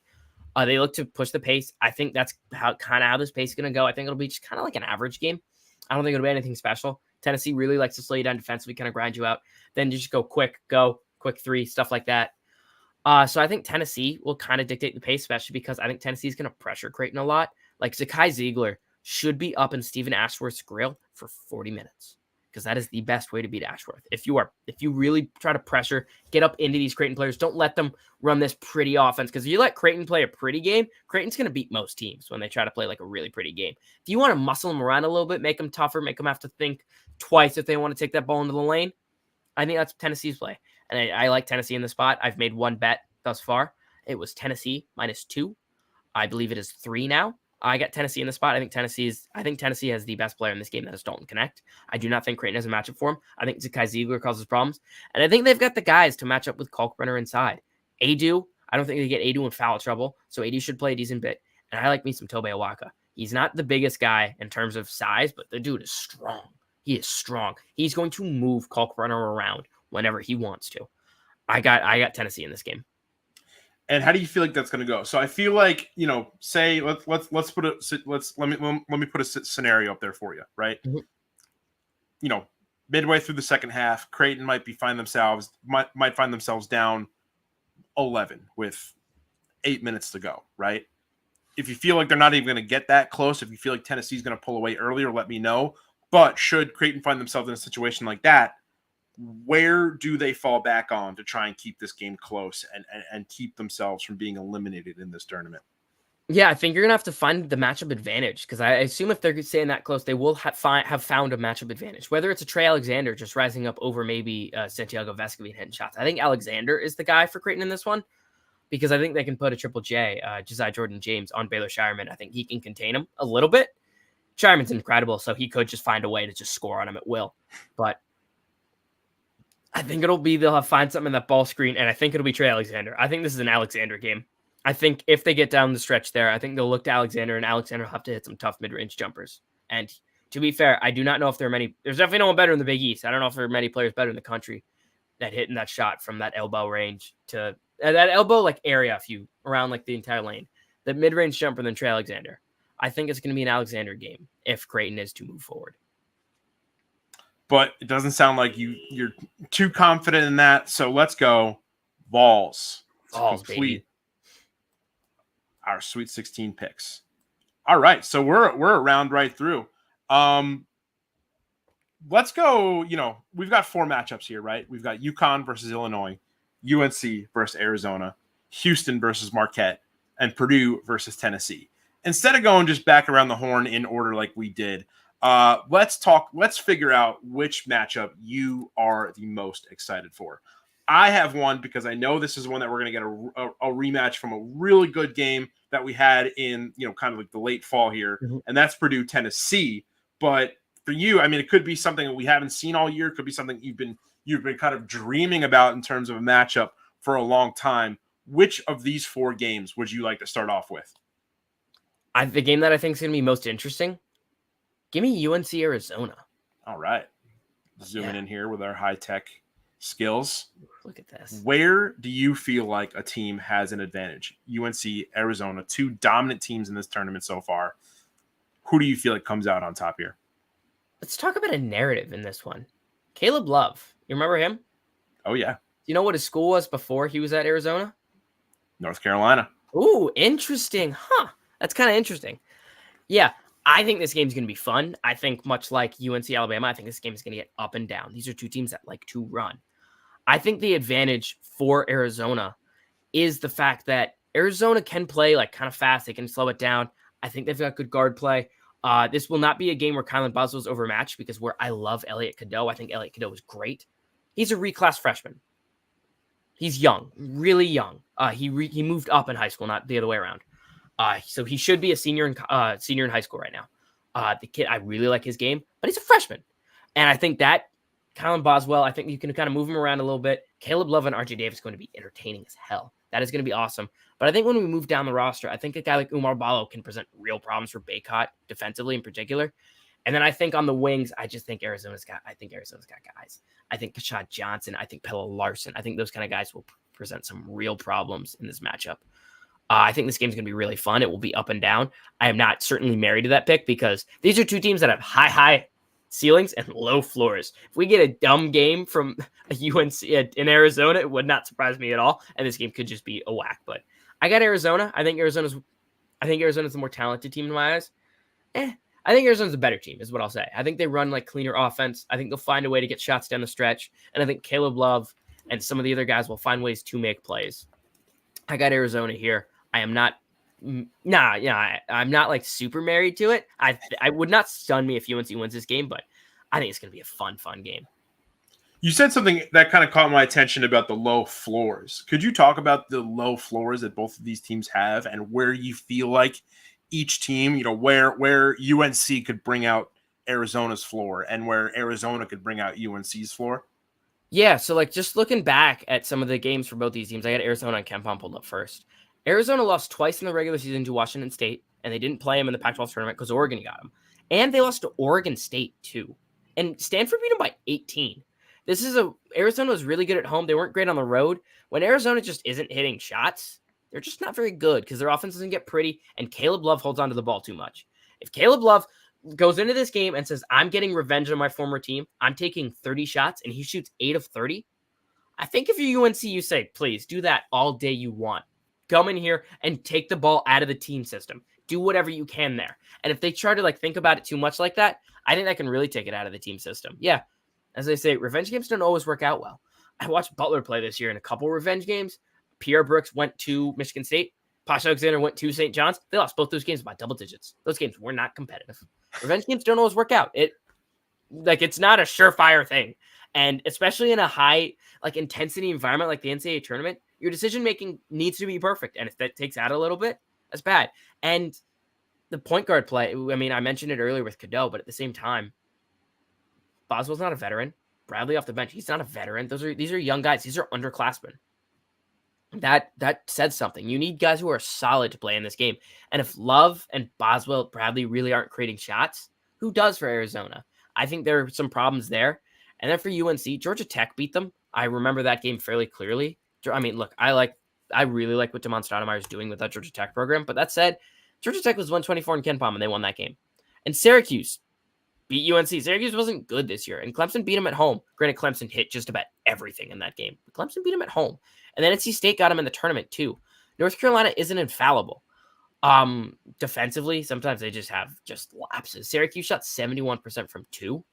They look to push the pace. I think that's how this pace is going to go. I think it'll be just kind of like an average game. I don't think it'll be anything special. Tennessee really likes to slow you down defensively, kind of grind you out. Then you just go quick three, stuff like that. So I think Tennessee will kind of dictate the pace, especially because I think Tennessee is going to pressure Creighton a lot. Like Zakai Ziegler should be up in Stephen Ashworth's grill for 40 minutes, because that is the best way to beat Ashworth. If you really try to pressure, get up into these Creighton players, don't let them run this pretty offense, because if you let Creighton play a pretty game, Creighton's going to beat most teams when they try to play like a really pretty game. If you want to muscle them around a little bit, make them tougher, make them have to think twice if they want to take that ball into the lane, I think that's Tennessee's play. And I like Tennessee in the spot. I've made one bet thus far. It was Tennessee -2. I believe it is 3 now. I got Tennessee in the spot. I think Tennessee has the best player in this game, that is Dalton Connect. I do not think Creighton has a matchup for him. I think Zakai Ziegler causes problems. And I think they've got the guys to match up with Kalkbrenner inside. Adu, I don't think they get Adu in foul trouble, so Adu should play a decent bit. And I like me some Tobe Awaka. He's not the biggest guy in terms of size, but the dude is strong. He is strong. He's going to move Kalkbrenner around whenever he wants to. I got Tennessee in this game. And how do you feel like that's going to go? So I feel like, say let me put a scenario up there for you, right? Mm-hmm. Midway through the second half, Creighton might find themselves down 11 with 8 minutes to go, right? If you feel like they're not even going to get that close, if you feel like Tennessee's going to pull away earlier, let me know. But should Creighton find themselves in a situation like that, where do they fall back on to try and keep this game close and keep themselves from being eliminated in this tournament? Yeah, I think you're going to have to find the matchup advantage, because I assume if they're staying that close, they will have found a matchup advantage, whether it's a Trey Alexander just rising up over maybe Santiago Vescovi hitting shots. I think Alexander is the guy for Creighton in this one, because I think they can put a Triple J, Josiah Jordan-James, on Baylor Shireman. I think he can contain him a little bit. Shireman's incredible, so he could just find a way to just score on him at will. But I think they'll have find something in that ball screen, and I think it'll be Trey Alexander. I think this is an Alexander game. I think if they get down the stretch there, I think they'll look to Alexander, and Alexander will have to hit some tough mid-range jumpers. And to be fair, I do not know if there are many. There's definitely no one better in the Big East. I don't know if there are many players better in the country that hitting that shot from that elbow range to that elbow like area, if you around like the entire lane, that mid-range jumper than Trey Alexander. I think it's going to be an Alexander game if Creighton is to move forward. But it doesn't sound like you're too confident in that. So let's go Vols to complete baby. Our Sweet 16 picks. All right, so we're around right through. Let's go. We've got 4 matchups here, right? We've got UConn versus Illinois, UNC versus Arizona, Houston versus Marquette, and Purdue versus Tennessee. Instead of going just back around the horn in order like we did, let's figure out which matchup you are the most excited for. I have one because I know this is one that we're going to get a rematch from a really good game that we had in, kind of like the late fall here. Mm-hmm. And that's Purdue Tennessee. But for you, I mean, it could be something that we haven't seen all year. It could be something you've been kind of dreaming about in terms of a matchup for a long time. Which of these 4 games would you like to start off with? The game that I think is going to be most interesting, give me UNC Arizona. All right. Zooming in here with our high-tech skills. Look at this. Where do you feel like a team has an advantage? UNC, Arizona, 2 dominant teams in this tournament so far. Who do you feel like comes out on top here? Let's talk about a narrative in this one. Caleb Love. You remember him? Oh, yeah. Do you know what his school was before he was at Arizona? North Carolina. Ooh, interesting. Huh. That's kind of interesting. Yeah. I think this game's going to be fun. I think much like UNC Alabama, I think this game is going to get up and down. These are 2 teams that like to run. I think the advantage for Arizona is the fact that Arizona can play like kind of fast. They can slow it down. I think they've got good guard play. This will not be a game where Kylan Basel is overmatched because where I love Elliot Cadeau. I think Elliot Cadeau is great. He's a reclass freshman. He's young, really young. He moved up in high school, not the other way around. So he should be a senior in high school right now. The kid, I really like his game, but he's a freshman. And I think that Kylan Boswell, I think you can kind of move him around a little bit. Caleb Love and RJ Davis is going to be entertaining as hell. That is going to be awesome. But I think when we move down the roster, I think a guy like Umar Ballo can present real problems for Baycott defensively in particular. And then I think on the wings, I think Arizona's got guys. I think Kashad Johnson, I think Pella Larson. I think those kind of guys will present some real problems in this matchup. I think this game's going to be really fun. It will be up and down. I am not certainly married to that pick because these are two teams that have high ceilings and low floors. If we get a dumb game from a UNC in Arizona, it would not surprise me at all. And this game could just be a whack. But I got Arizona. I think Arizona's the more talented team in my eyes. I think Arizona's a better team, is what I'll say. I think they run like cleaner offense. I think they'll find a way to get shots down the stretch. And I think Caleb Love and some of the other guys will find ways to make plays. I got Arizona here. I am not, I'm not like super married to it. I would not stun me if UNC wins this game, but I think it's going to be a fun game. You said something that kind of caught my attention about the low floors. Could you talk about the low floors that both of these teams have and where you feel like each team, where UNC could bring out Arizona's floor and where Arizona could bring out UNC's floor? Yeah, so like just looking back at some of the games for both these teams, I got Arizona and KenPom pulled up first. Arizona lost twice in the regular season to Washington State, and they didn't play them in the Pac-12 tournament because Oregon got them. And they lost to Oregon State, too. And Stanford beat them by 18. Arizona was really good at home. They weren't great on the road. When Arizona just isn't hitting shots, they're just not very good because their offense doesn't get pretty, and Caleb Love holds onto the ball too much. If Caleb Love goes into this game and says, I'm getting revenge on my former team, I'm taking 30 shots, and he shoots 8 of 30, I think if you're UNC, you say, please, do that all day you want. Come in here and take the ball out of the team system. Do whatever you can there. And if they try to think about it too much like that, I think that can really take it out of the team system. Yeah, as they say, revenge games don't always work out well. I watched Butler play this year in a couple revenge games. Pierre Brooks went to Michigan State. Posh Alexander went to St. John's. They lost both those games by double digits. Those games were not competitive. Revenge games don't always work out. It's not a surefire thing. And especially in a high intensity environment like the NCAA tournament, your decision-making needs to be perfect. And if that takes out a little bit, that's bad. And the point guard play, I mentioned it earlier with Cadeau, but at the same time, Boswell's not a veteran. Bradley off the bench, he's not a veteran. These are young guys. These are underclassmen. That says something. You need guys who are solid to play in this game. And if Love and Boswell, Bradley really aren't creating shots, who does for Arizona? I think there are some problems there. And then for UNC, Georgia Tech beat them. I remember that game fairly clearly. Look, I really like what DeMond Stoudemire is doing with that Georgia Tech program. But that said, Georgia Tech was 124 in KenPom, and they won that game. And Syracuse beat UNC. Syracuse wasn't good this year, and Clemson beat them at home. Granted, Clemson hit just about everything in that game. But Clemson beat them at home. And then NC State got them in the tournament, too. North Carolina isn't infallible. Defensively, sometimes they just have lapses. Syracuse shot 71% from 2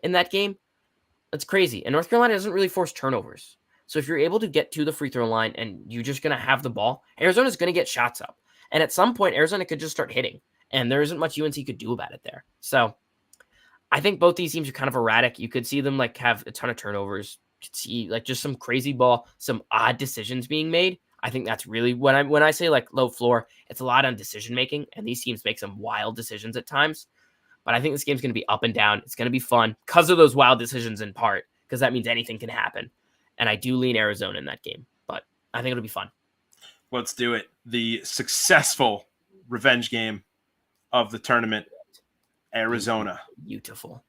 in that game. That's crazy. And North Carolina doesn't really force turnovers. So if you're able to get to the free throw line and you're just going to have the ball, Arizona's going to get shots up. And at some point, Arizona could just start hitting. And there isn't much UNC could do about it there. So I think both these teams are kind of erratic. You could see them have a ton of turnovers. You could see just some crazy ball, some odd decisions being made. I think that's really when I say low floor, it's a lot on decision making. And these teams make some wild decisions at times. But I think this game's going to be up and down. It's going to be fun because of those wild decisions in part, because that means anything can happen. And I do lean Arizona in that game, but I think it'll be fun. Let's do it. The successful revenge game of the tournament, Arizona. Beautiful.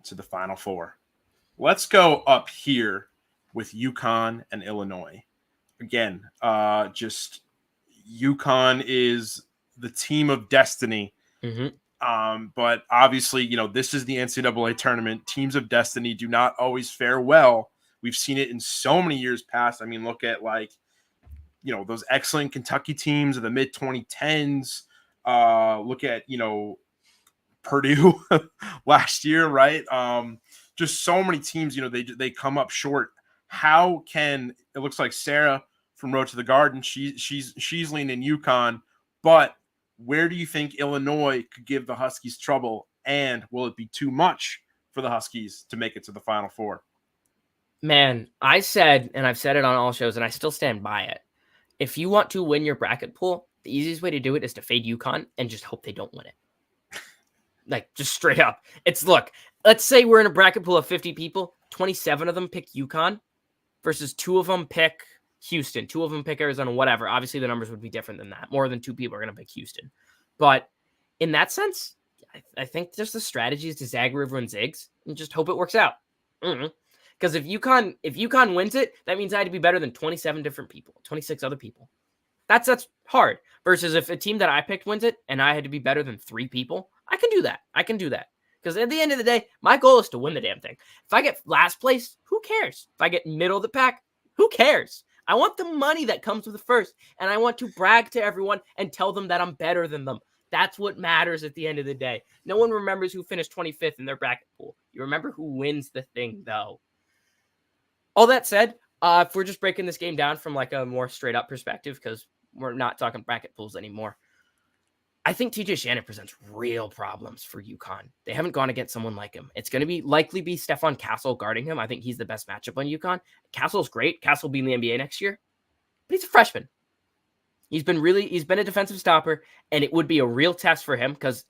To the Final Four. Let's go up here with UConn and Illinois. Again, just UConn is the team of destiny. Mm-hmm. But obviously, this is the NCAA tournament. Teams of destiny do not always fare well. We've seen it in so many years past. Look at those excellent Kentucky teams of the mid 2010s. Look at, Purdue last year, right? Just so many teams, they come up short. How can, it looks like Sarah from Road to the Garden. She's leaning UConn, but where do you think Illinois could give the Huskies trouble? And will it be too much for the Huskies to make it to the Final Four? Man, I said, and I've said it on all shows, and I still stand by it. If you want to win your bracket pool, the easiest way to do it is to fade UConn and just hope they don't win it. Like, just straight up. Look, let's say we're in a bracket pool of 50 people. 27 of them pick UConn versus 2 of them pick Houston. 2 of them pick Arizona, whatever. Obviously, the numbers would be different than that. More than 2 people are going to pick Houston. But in that sense, I think just the strategy is to zag River and Ziggs and just hope it works out. Because if UConn wins it, that means I had to be better than 27 different people, 26 other people. That's hard. Versus if a team that I picked wins it and I had to be better than 3 people, I can do that. Because at the end of the day, my goal is to win the damn thing. If I get last place, who cares? If I get middle of the pack, who cares? I want the money that comes with the first, and I want to brag to everyone and tell them that I'm better than them. That's what matters at the end of the day. No one remembers who finished 25th in their bracket pool. You remember who wins the thing, though. All that said, if we're just breaking this game down from like a more straight up perspective, because we're not talking bracket pools anymore, I think TJ Shannon presents real problems for UConn. They haven't gone against someone like him. It's going to likely be Stefan Castle guarding him. I think he's the best matchup on UConn. Castle's great. Castle will be in the NBA next year, but he's a freshman. He's been a defensive stopper, and it would be a real test for him because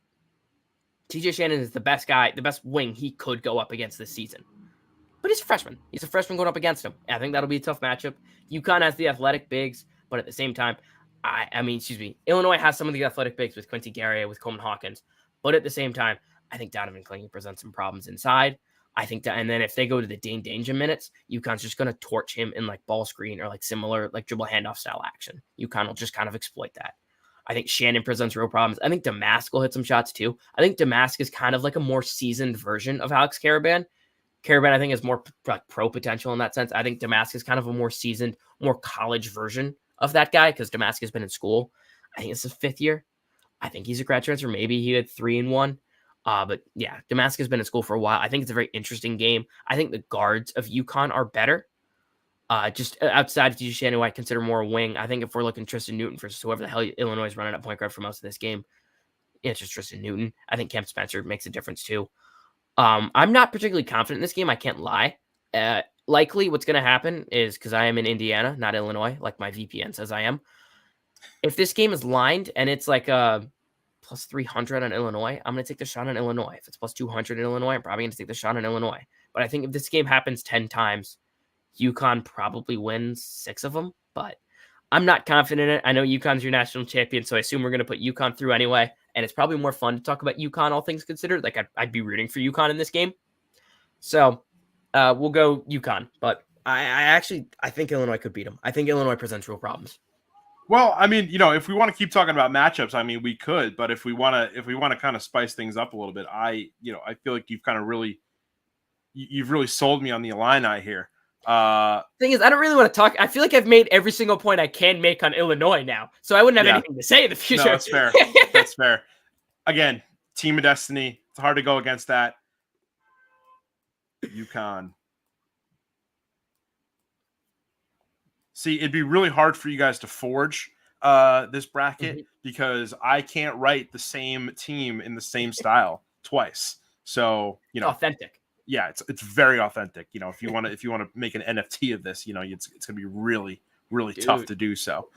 TJ Shannon is the best guy, the best wing he could go up against this season. But he's a freshman. He's a freshman going up against him. I think that'll be a tough matchup. UConn has the athletic bigs, but at the same time, Illinois has some of the athletic bigs with Quincy Guerrier, with Coleman Hawkins. But at the same time, I think Donovan Clingy presents some problems inside. I think that, and then if they go to the Dane Danger minutes, UConn's just going to torch him in like ball screen or like similar, like dribble handoff style action. UConn will just kind of exploit that. I think Shannon presents real problems. I think Damask will hit some shots too. I think Damask is kind of like a more seasoned version of Alex Karaban. Karaban, I think, is more like pro potential in that sense. I think Damask is kind of a more seasoned, more college version of that guy because Damask has been in school. I think it's his 5th year. I think he's a grad transfer. Maybe he had 3-1. But yeah, Damask has been in school for a while. I think it's a very interesting game. I think the guards of UConn are better. Just outside of TJ Shannon, who I consider more a wing. I think if we're looking Tristan Newton versus whoever the hell Illinois is running at point guard for most of this game, it's just Tristan Newton. I think Kemp Spencer makes a difference too. I'm not particularly confident in this game. I can't lie. Likely what's going to happen is, because I am in Indiana, not Illinois, like my VPN says I am. If this game is lined and it's like a plus 300 on Illinois, I'm going to take the shot on Illinois. If it's plus 200 in Illinois, I'm probably going to take the shot on Illinois. But I think if this game happens 10 times, UConn probably wins 6 of them. But I'm not confident in it. I know UConn's your national champion, so I assume we're going to put UConn through anyway. And it's probably more fun to talk about UConn, all things considered. Like, I'd be rooting for UConn in this game. So we'll go UConn. But I think Illinois could beat them. I think Illinois presents real problems. Well, I mean, if we want to keep talking about matchups, I mean, we could. But if we want to kind of spice things up a little bit, I feel like you've really sold me on the Illini here. Thing is, I don't really want to talk. I feel like I've made every single point I can make on Illinois now, so I wouldn't have anything to say in the future. No, that's fair. That's fair. Again, team of destiny. It's hard to go against that. UConn. See, it'd be really hard for you guys to forge this bracket because I can't write the same team in the same style twice. So authentic. Yeah, it's very authentic. If you want to make an NFT of this, it's gonna be really tough to do so.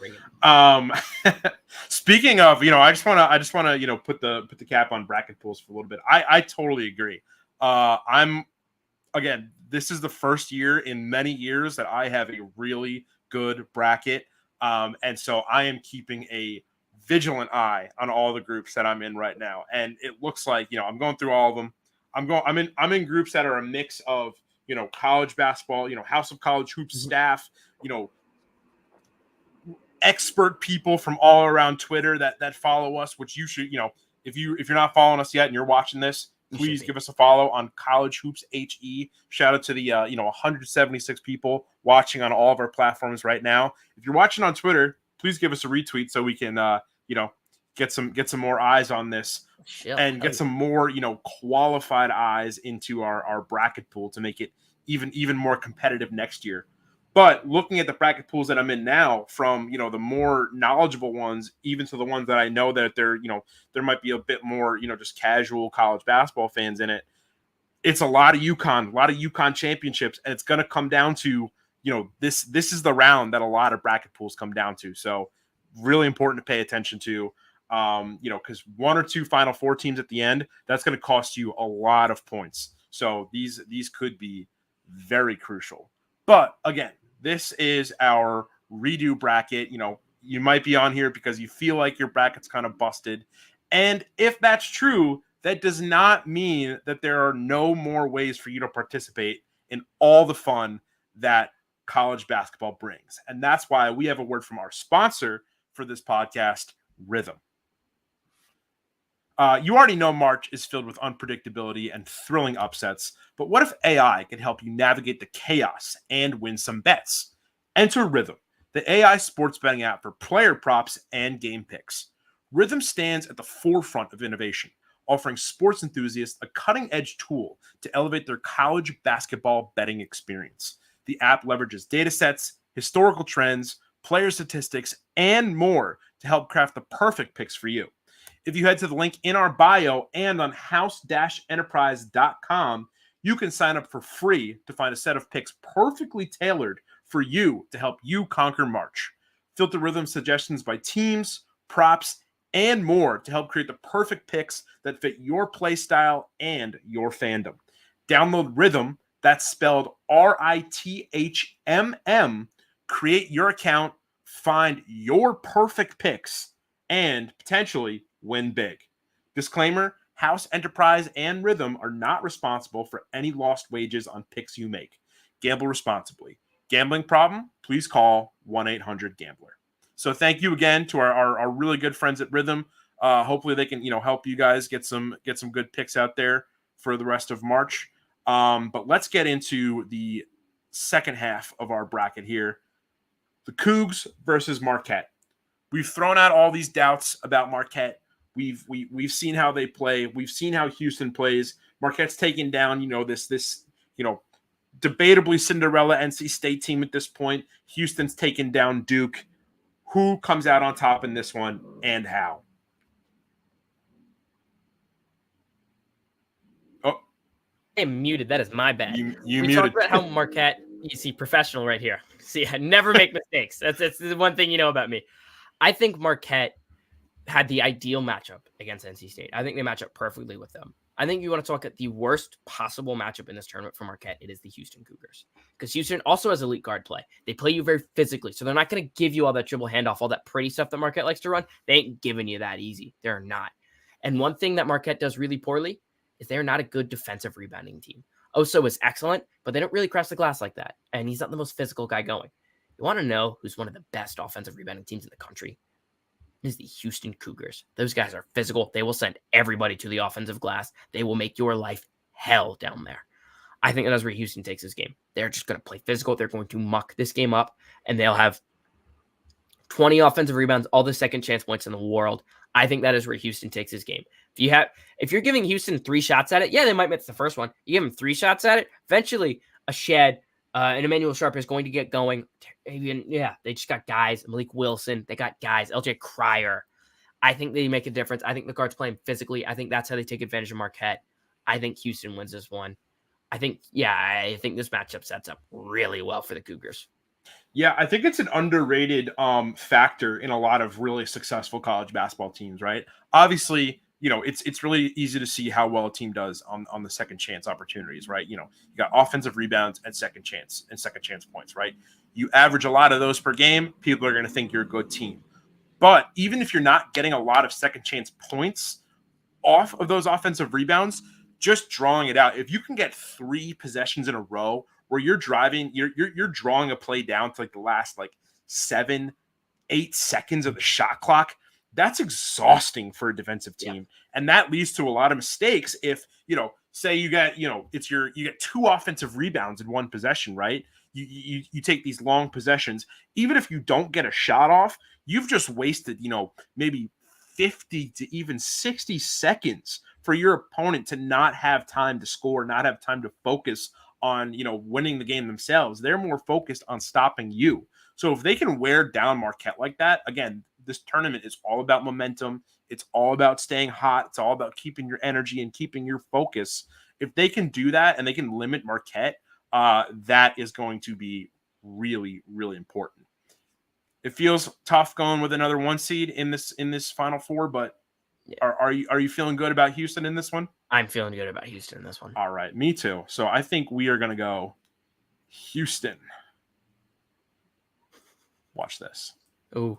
Speaking of, I just want to put the cap on bracket pools for a little bit. I totally agree. This is the first year in many years that I have a really good bracket, and so I am keeping a vigilant eye on all the groups that I'm in right now, and it looks like I'm going through all of them. I'm in groups that are a mix of college basketball, House of College Hoops staff, expert people from all around Twitter that follow us, which you should, if you're not following us yet and you're watching this, please give us a follow on College Hoops HE. Shout out to the 176 people watching on all of our platforms right now. If you're watching on Twitter, please give us a retweet so we can get some more eyes on this and get some more qualified eyes into our bracket pool to make it even more competitive next year. But looking at the bracket pools that I'm in now, from the more knowledgeable ones, even to the ones that I know that there might be a bit more just casual college basketball fans in it. It's a lot of UConn championships, and it's going to come down to this is the round that a lot of bracket pools come down to. So really important to pay attention to, because one or two Final Four teams at the end, that's going to cost you a lot of points. So these could be very crucial. But again, this is our redo bracket. You might be on here because you feel like your bracket's kind of busted. And if that's true, that does not mean that there are no more ways for you to participate in all the fun that college basketball brings. And that's why we have a word from our sponsor for this podcast, Rithmm. You already know March is filled with unpredictability and thrilling upsets, but what if AI can help you navigate the chaos and win some bets? Enter Rithmm, the AI sports betting app for player props and game picks. Rithmm stands at the forefront of innovation, offering sports enthusiasts a cutting-edge tool to elevate their college basketball betting experience. The app leverages data sets, historical trends, player statistics, and more to help craft the perfect picks for you. If you head to the link in our bio and on house-enterprise.com, you can sign up for free to find a set of picks perfectly tailored for you to help you conquer March. Filter Rithmm suggestions by teams, props, and more to help create the perfect picks that fit your play style and your fandom. Download Rithmm, that's spelled RITHMM, create your account, find your perfect picks, and potentially win big. Disclaimer, House Enterprise and Rithmm are not responsible for any lost wages on picks you make. Gamble responsibly. Gambling problem? Please call 1-800-GAMBLER. So thank you again to our really good friends at Rithmm. Hopefully they can help you guys get some good picks out there for the rest of March. But let's get into the second half of our bracket here. The Cougs versus Marquette. We've thrown out all these doubts about Marquette. We've seen how they play. We've seen how Houston plays. Marquette's taken down, this debatably Cinderella NC State team at this point. Houston's taken down Duke. Who comes out on top in this one, and how? Oh, I'm muted. That is my bad. you We muted. talked about how Marquette. You see, professional right here. See, I never make mistakes. That's the one thing you know about me. I think Marquette had the ideal matchup against NC State. I think they match up perfectly with them. I think you want to talk at the worst possible matchup in this tournament for Marquette. It is the Houston Cougars, because Houston also has elite guard play. They play you very physically, so they're not going to give you all that dribble handoff, all that pretty stuff that Marquette likes to run. They ain't giving you that easy. They're not. And one thing that Marquette does really poorly is they're not a good defensive rebounding team. Oso is excellent, but they don't really crash the glass like that, and he's not the most physical guy going. You want to know who's one of the best offensive rebounding teams in the country? Is the Houston Cougars. Those guys are physical. They will send everybody to the offensive glass. They will make your life hell down there. I think that's where Houston takes this game. They're just going to play physical. They're going to muck this game up, and they'll have 20 offensive rebounds, all the second chance points in the world. I think that is where Houston takes this game. If you're giving Houston 3 shots at it, yeah, they might miss the first one. You give them 3 shots at it, eventually a Shed and Emmanuel Sharp is going to get going. They just got guys. Malik Wilson, they got guys. LJ Cryer. I think they make a difference. I think the guards playing physically. I think that's how they take advantage of Marquette. I think Houston wins this one. I think this matchup sets up really well for the Cougars. Yeah, I think it's an underrated factor in a lot of really successful college basketball teams, right? Obviously, it's really easy to see how well a team does on the second chance opportunities, right? You got offensive rebounds and second chance points, right? You average a lot of those per game, people are going to think you're a good team. But even if you're not getting a lot of second chance points off of those offensive rebounds, just drawing it out, if you can get 3 possessions in a row where you're drawing a play down to like the last 7-8 seconds of the shot clock, that's exhausting for a defensive team. Yeah. And that leads to a lot of mistakes. If, say you get, you get 2 offensive rebounds in one possession, right? You take these long possessions, even if you don't get a shot off, you've just wasted, maybe 50 to even 60 seconds for your opponent to not have time to score, not have time to focus on, winning the game themselves. They're more focused on stopping you. So if they can wear down Marquette like that, again, this tournament is all about momentum. It's all about staying hot. It's all about keeping your energy and keeping your focus. If they can do that and they can limit Marquette, that is going to be really, really important. It feels tough going with another 1 seed in this Final Four, but are you feeling good about Houston in this one? I'm feeling good about Houston in this one. All right, me too. So I think we are going to go Houston. Watch this. Ooh.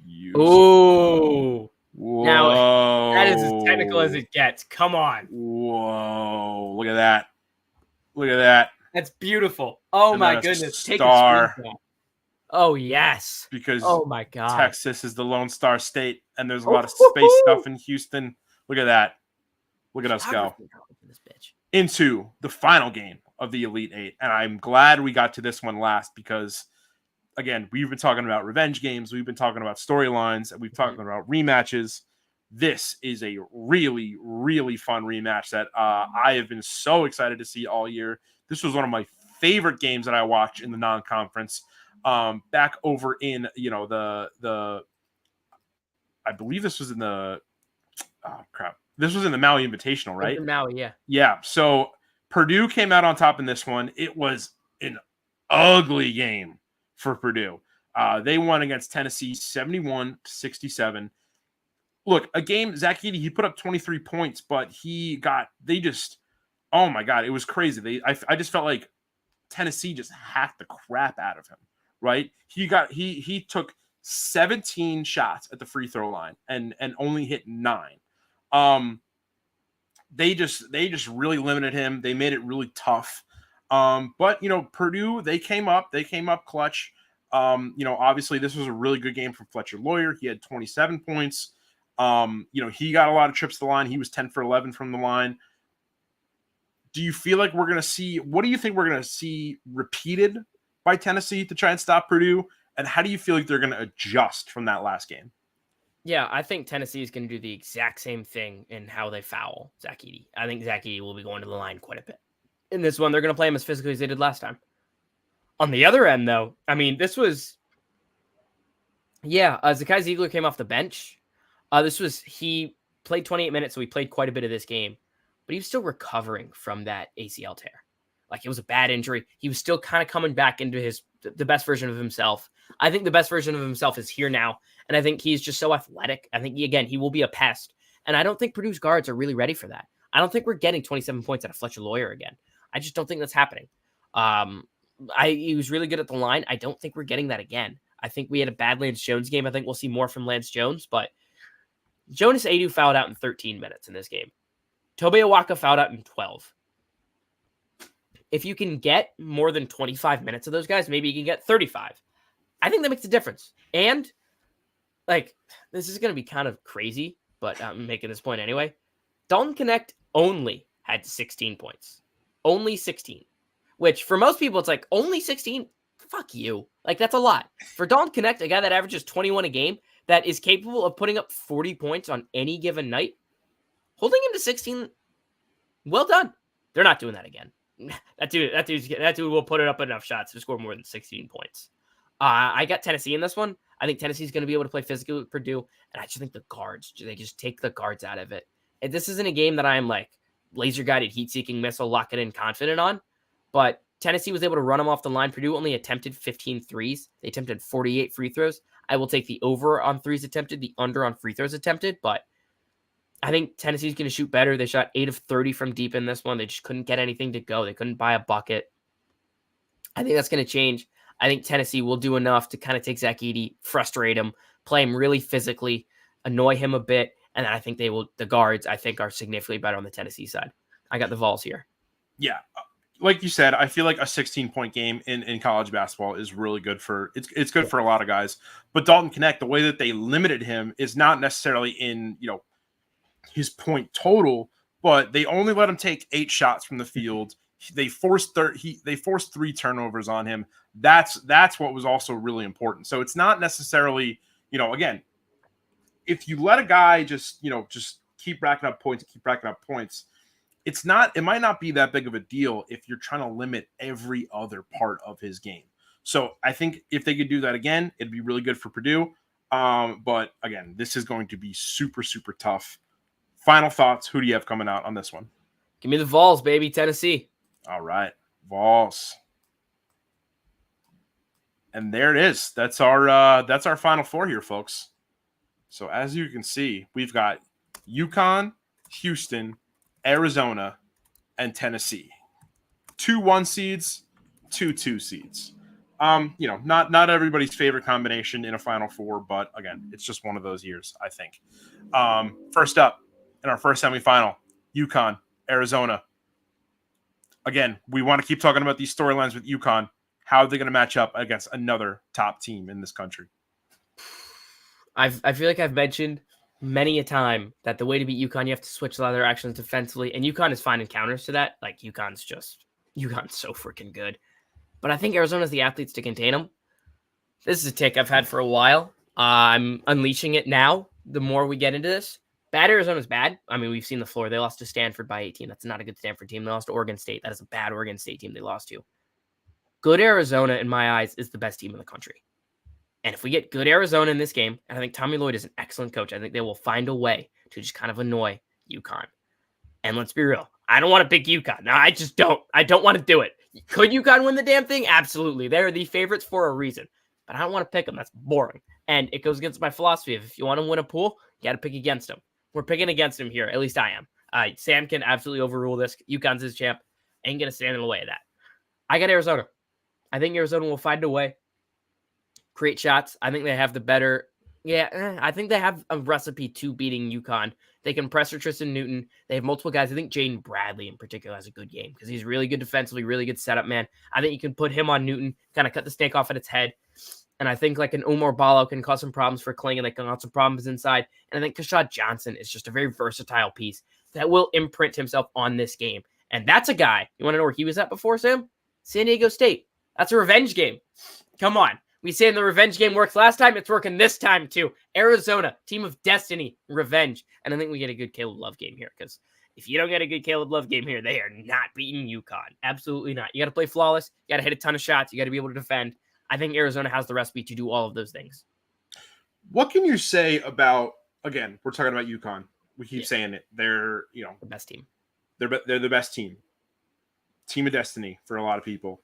Houston. Ooh. Whoa. Now, that is as technical as it gets. Come on. Whoa. Look at that. Look at that. That's beautiful. Oh, And my then a goodness. Take star. a screenshot. Oh, yes. Because oh my God. Texas is the Lone Star State, and there's a lot of space stuff in Houston. Look at that. Look at us go. This bitch. Into the final game of the Elite Eight. And I'm glad we got to this one last because, again, we've been talking about revenge games. We've been talking about storylines, and we've talked about rematches. This is a really, really fun rematch that I have been so excited to see all year. This was one of my favorite games that I watched in the non-conference. Back over in, the I believe this was in the this was in the Maui Invitational, right? Maui, yeah. Yeah. So Purdue came out on top in this one. It was an ugly game for Purdue. They won against Tennessee 71-67. Look, a game, Zach Edey, he put up 23 points, but oh my God, it was crazy. I just felt like Tennessee just hacked the crap out of him, right? He took 17 shots at the free throw line and only hit 9. They just really limited him. They made it really tough. But Purdue, they came up clutch. Obviously this was a really good game from Fletcher Lawyer. He had 27 points. He got a lot of trips to the line. He was 10 for 11 from the line. Do you feel like what do you think we're going to see repeated by Tennessee to try and stop Purdue? And how do you feel like they're going to adjust from that last game? Yeah, I think Tennessee is going to do the exact same thing in how they foul Zach Edey. I think Zach Edey will be going to the line quite a bit. In this one, they're going to play him as physically as they did last time. On the other end, though, I mean, this was... Yeah, Zakai Ziegler came off the bench. He played 28 minutes, so he played quite a bit of this game. But he was still recovering from that ACL tear. Like, it was a bad injury. He was still kind of coming back into the best version of himself. I think the best version of himself is here now. And I think he's just so athletic. I think, he will be a pest. And I don't think Purdue's guards are really ready for that. I don't think we're getting 27 points out of Fletcher Lawyer again. I just don't think that's happening. He was really good at the line. I don't think we're getting that again. I think we had a bad Lance Jones game. I think we'll see more from Lance Jones. But Jonas Adu fouled out in 13 minutes in this game. Tobe Awaka fouled out in 12. If you can get more than 25 minutes of those guys, maybe you can get 35. I think that makes a difference. And, this is going to be kind of crazy, but I'm making this point anyway. Dalton Connect only had 16 points. Only 16. Which, for most people, it's like, only 16? Fuck you. That's a lot. For Dalton Connect, a guy that averages 21 a game, that is capable of putting up 40 points on any given night, holding him to 16, well done. They're not doing that again. That dude will put it up enough shots to score more than 16 points. I got Tennessee in this one. I think Tennessee's going to be able to play physically with Purdue, and I just think the guards, they just take the guards out of it. And this isn't a game that I'm laser-guided heat-seeking missile, lock it in, confident on, but Tennessee was able to run them off the line. Purdue only attempted 15 threes. They attempted 48 free throws. I will take the over on threes attempted, the under on free throws attempted, but I think Tennessee's going to shoot better. They shot 8 of 30 from deep in this one. They just couldn't get anything to go. They couldn't buy a bucket. I think that's going to change. I think Tennessee will do enough to kind of take Zach Edey, frustrate him, play him really physically, annoy him a bit, and then I think the guards, I think, are significantly better on the Tennessee side. I got the Vols here. Yeah. Like you said, I feel like a 16-point game in college basketball is really good for it's good for a lot of guys. But Dalton Connect, the way that they limited him is not necessarily in, his point total, but they only let him take 8 shots from the field. They forced 3 turnovers on him. That's what was also really important. So it's not necessarily, again, if you let a guy just keep racking up points, it might not be that big of a deal if you're trying to limit every other part of his game. So I think if they could do that again, it'd be really good for Purdue. But again, this is going to be super, super tough. Final thoughts. Who do you have coming out on this one? Give me the Vols, baby. Tennessee. All right. Vols. And there it is. That's our Final Four here, folks. So as you can see, we've got UConn, Houston, Arizona, and Tennessee. 2 1 seeds, 2 2 seeds. Not everybody's favorite combination in a Final Four, but again, it's just one of those years, I think. First up in our first semifinal, UConn, Arizona. Again, we want to keep talking about these storylines with UConn. How are they going to match up against another top team in this country? I feel like I've mentioned many a time that the way to beat UConn, you have to switch a lot of their actions defensively, and UConn is finding counters to that. Like, UConn's so freaking good. But I think Arizona's the athletes to contain them. This is a take I've had for a while. I'm unleashing it now. The more we get into this, bad Arizona's bad. I mean, we've seen the floor. They lost to Stanford by 18. That's not a good Stanford team. They lost to Oregon State. That is a bad Oregon State team they lost to. Good Arizona, in my eyes, is the best team in the country. And if we get good Arizona in this game, and I think Tommy Lloyd is an excellent coach, I think they will find a way to just kind of annoy UConn. And let's be real. I don't want to pick UConn. No, I just don't. I don't want to do it. Could UConn win the damn thing? Absolutely. They're the favorites for a reason. But I don't want to pick them. That's boring. And it goes against my philosophy of if you want to win a pool, you got to pick against them. We're picking against them here. At least I am. Sam can absolutely overrule this. UConn's his champ. Ain't going to stand in the way of that. I got Arizona. I think Arizona will find a way. Create shots. I think they have the better. I think they have a recipe to beating UConn. They can pressure Tristan Newton. They have multiple guys. I think Jaden Bradley in particular has a good game because he's really good defensively, really good setup, man. I think you can put him on Newton, kind of cut the snake off at its head. And I think like an Umar Ballo can cause some problems for Kling, and they can cause some problems inside. And I think Kashad Johnson is just a very versatile piece that will imprint himself on this game. And that's a guy. You want to know where he was at before, Sam? San Diego State. That's a revenge game. Come on. We say the revenge game works last time. It's working this time, too. Arizona, team of destiny, revenge. And I think we get a good Caleb Love game here because if you don't get a good Caleb Love game here, they are not beating UConn. Absolutely not. You got to play flawless. You got to hit a ton of shots. You got to be able to defend. I think Arizona has the recipe to do all of those things. What can you say about, again, we're talking about UConn. We keep saying it. They're, the best team. They're the best team. Team of destiny for a lot of people.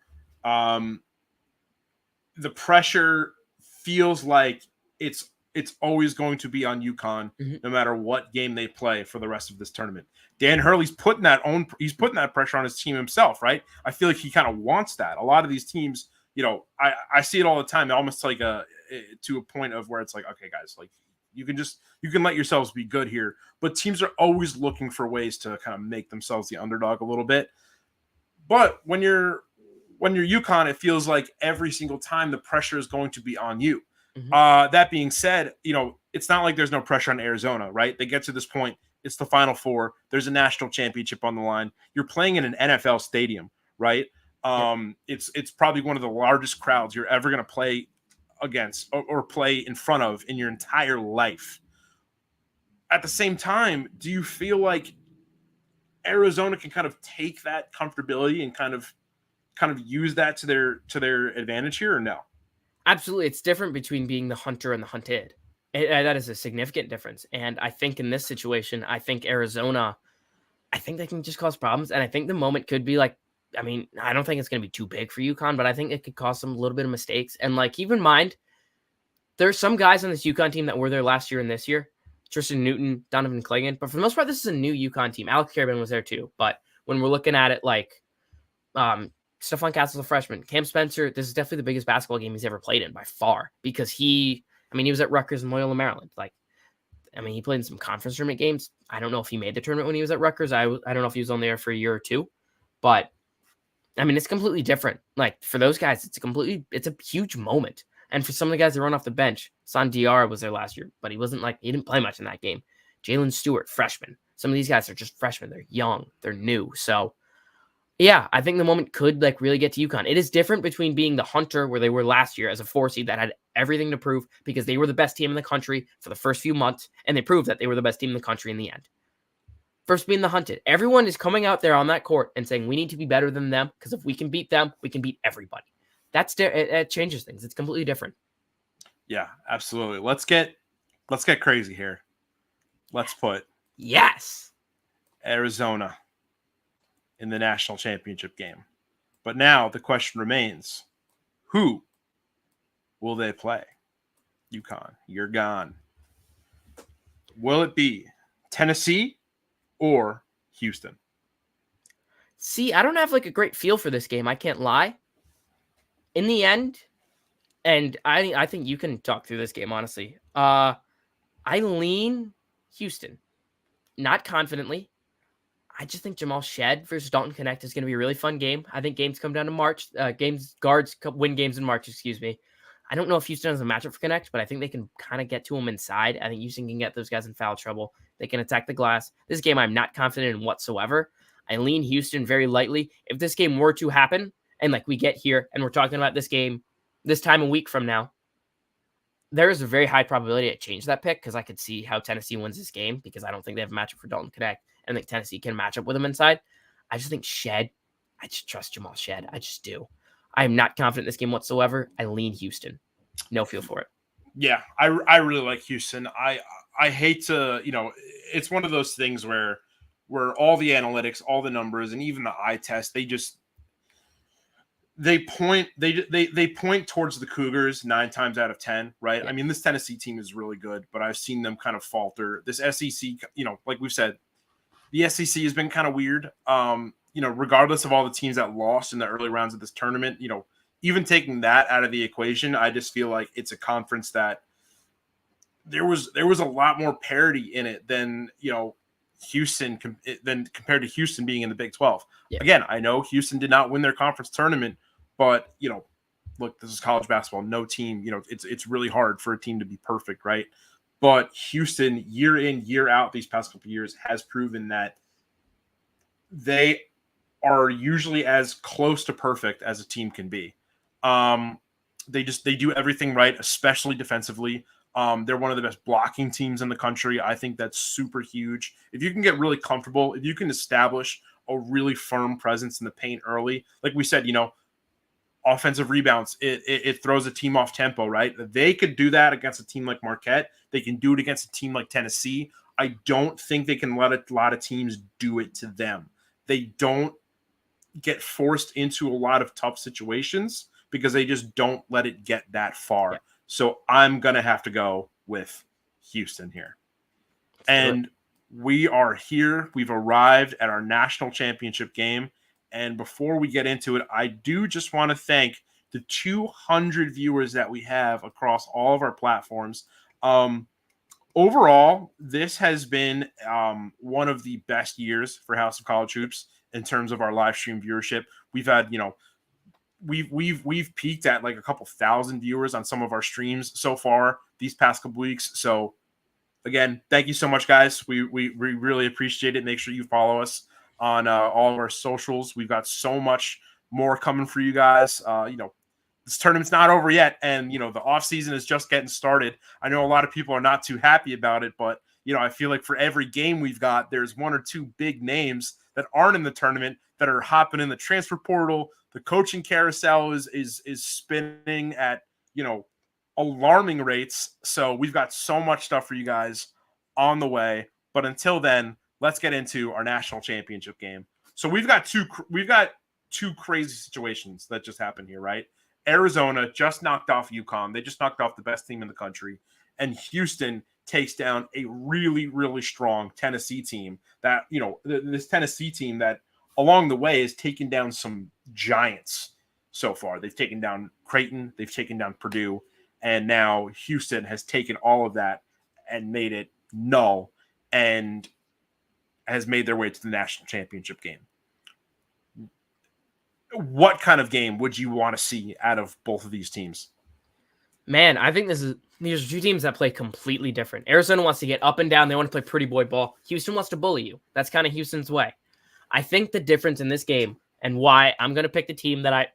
The pressure feels like it's always going to be on UConn, no matter what game they play for the rest of this tournament. Dan Hurley's putting that pressure on his team himself, right? I feel like he kind of wants that. A lot of these teams, I see it all the time. Almost like to a point of where it's like, okay, guys, like you can let yourselves be good here, but teams are always looking for ways to kind of make themselves the underdog a little bit. But when you're UConn, it feels like every single time the pressure is going to be on you. That being said, it's not like there's no pressure on Arizona, right? They get to this point. It's the Final Four. There's a national championship on the line. You're playing in an NFL stadium, right? It's probably one of the largest crowds you're ever going to play against or play in front of in your entire life. At the same time, do you feel like Arizona can kind of take that comfortability and kind of use that to their advantage here, or no? Absolutely. It's different between being the hunter and the hunted. That is a significant difference. And I think in this situation, I think Arizona, I think they can just cause problems. And I think the moment could be like, I mean, I don't think it's going to be too big for UConn, but I think it could cause some little bit of mistakes. And like, keep in mind, there's some guys on this UConn team that were there last year and this year. Tristan Newton, Donovan Clingan. But for the most part, this is a new UConn team. Alex Carabin was there too. But when we're looking at it like, Stephon Castle's a freshman. Cam Spencer, this is definitely the biggest basketball game he's ever played in by far because he was at Rutgers and Loyola, Maryland. He played in some conference tournament games. I don't know if he made the tournament when he was at Rutgers. I don't know if he was on there for a year or two, but it's completely different. Like for those guys, it's a huge moment. And for some of the guys that run off the bench, San Diarra was there last year, but he didn't play much in that game. Jalen Stewart, freshman. Some of these guys are just freshmen. They're young. They're new. So yeah, I think the moment could really get to UConn. It is different between being the hunter where they were last year as a 4 seed that had everything to prove because they were the best team in the country for the first few months, and they proved that they were the best team in the country in the end. versus being the hunted. Everyone is coming out there on that court and saying we need to be better than them because if we can beat them, we can beat everybody. It changes things. It's completely different. Yeah, absolutely. Let's get crazy here. Let's put Arizona in the national championship game. But now the question remains, who will they play? UConn, you're gone. Will it be Tennessee or Houston? See, I don't have like a great feel for this game. I can't lie. In the end, and I think you can talk through this game, honestly. I lean Houston. Not confidently. I just think Jamal Shed versus Dalton Connect is going to be a really fun game. I think games come down to March. Guards win games in March, excuse me. I don't know if Houston has a matchup for Connect, but I think they can kind of get to him inside. I think Houston can get those guys in foul trouble. They can attack the glass. This game I'm not confident in whatsoever. I lean Houston very lightly. If this game were to happen, and like we get here and we're talking about this game this time a week from now, there is a very high probability to change that pick because I could see how Tennessee wins this game because I don't think they have a matchup for Dalton Connect. And think Tennessee can match up with him inside. I just think Shed. I just trust Jamal Shed. I just do. I am not confident in this game whatsoever. I lean Houston. No feel for it. Yeah, I really like Houston. I hate to, it's one of those things where all the analytics, all the numbers, and even the eye test, they point towards the Cougars 9 times out of 10, right? Yeah. I mean, this Tennessee team is really good, but I've seen them kind of falter. This SEC, like we've said, the SEC has been kind of weird. Regardless of all the teams that lost in the early rounds of this tournament, even taking that out of the equation, I just feel like it's a conference that there was a lot more parity in it than, Houston than compared to Houston being in the Big 12. Yeah. Again, I know Houston did not win their conference tournament, but, look, this is college basketball. No team, it's really hard for a team to be perfect, right? But Houston, year in, year out, these past couple of years, has proven that they are usually as close to perfect as a team can be. They do everything right, especially defensively. They're one of the best blocking teams in the country. I think that's super huge. If you can get really comfortable, if you can establish a really firm presence in the paint early, like we said, offensive rebounds, it throws a team off tempo, right? They could do that against a team like Marquette. They can do it against a team like Tennessee. I don't think they can let a lot of teams do it to them. They don't get forced into a lot of tough situations because they just don't let it get that far. Yeah. So I'm going to have to go with Houston here. And we are here. We've arrived at our national championship game. And before we get into it, I do just want to thank the 200 viewers that we have across all of our platforms. Overall, this has been one of the best years for House of College Hoops in terms of our live stream viewership. We've had, we've peaked at like a couple thousand viewers on some of our streams so far these past couple weeks. So again, thank you so much, guys. We really appreciate it. Make sure you follow us on all of our socials. We've got so much more coming for you guys. This tournament's not over yet, and the off season is just getting started. I know a lot of people are not too happy about it, but I feel like for every game we've got, there's one or two big names that aren't in the tournament that are hopping in the transfer portal. The coaching carousel is spinning at alarming rates. So we've got so much stuff for you guys on the way. But until then, let's get into our national championship game. So we've got two crazy situations that just happened here, right? Arizona just knocked off UConn. They just knocked off the best team in the country. And Houston takes down a really, really strong Tennessee team that, this Tennessee team that along the way has taken down some giants so far. They've taken down Creighton. They've taken down Purdue. And now Houston has taken all of that and made it null and has made their way to the national championship game. What kind of game would you want to see out of both of these teams? Man, I think these are two teams that play completely different. Arizona wants to get up and down. They want to play pretty boy ball. Houston wants to bully you. That's kind of Houston's way. I think the difference in this game and why I'm going to pick the team that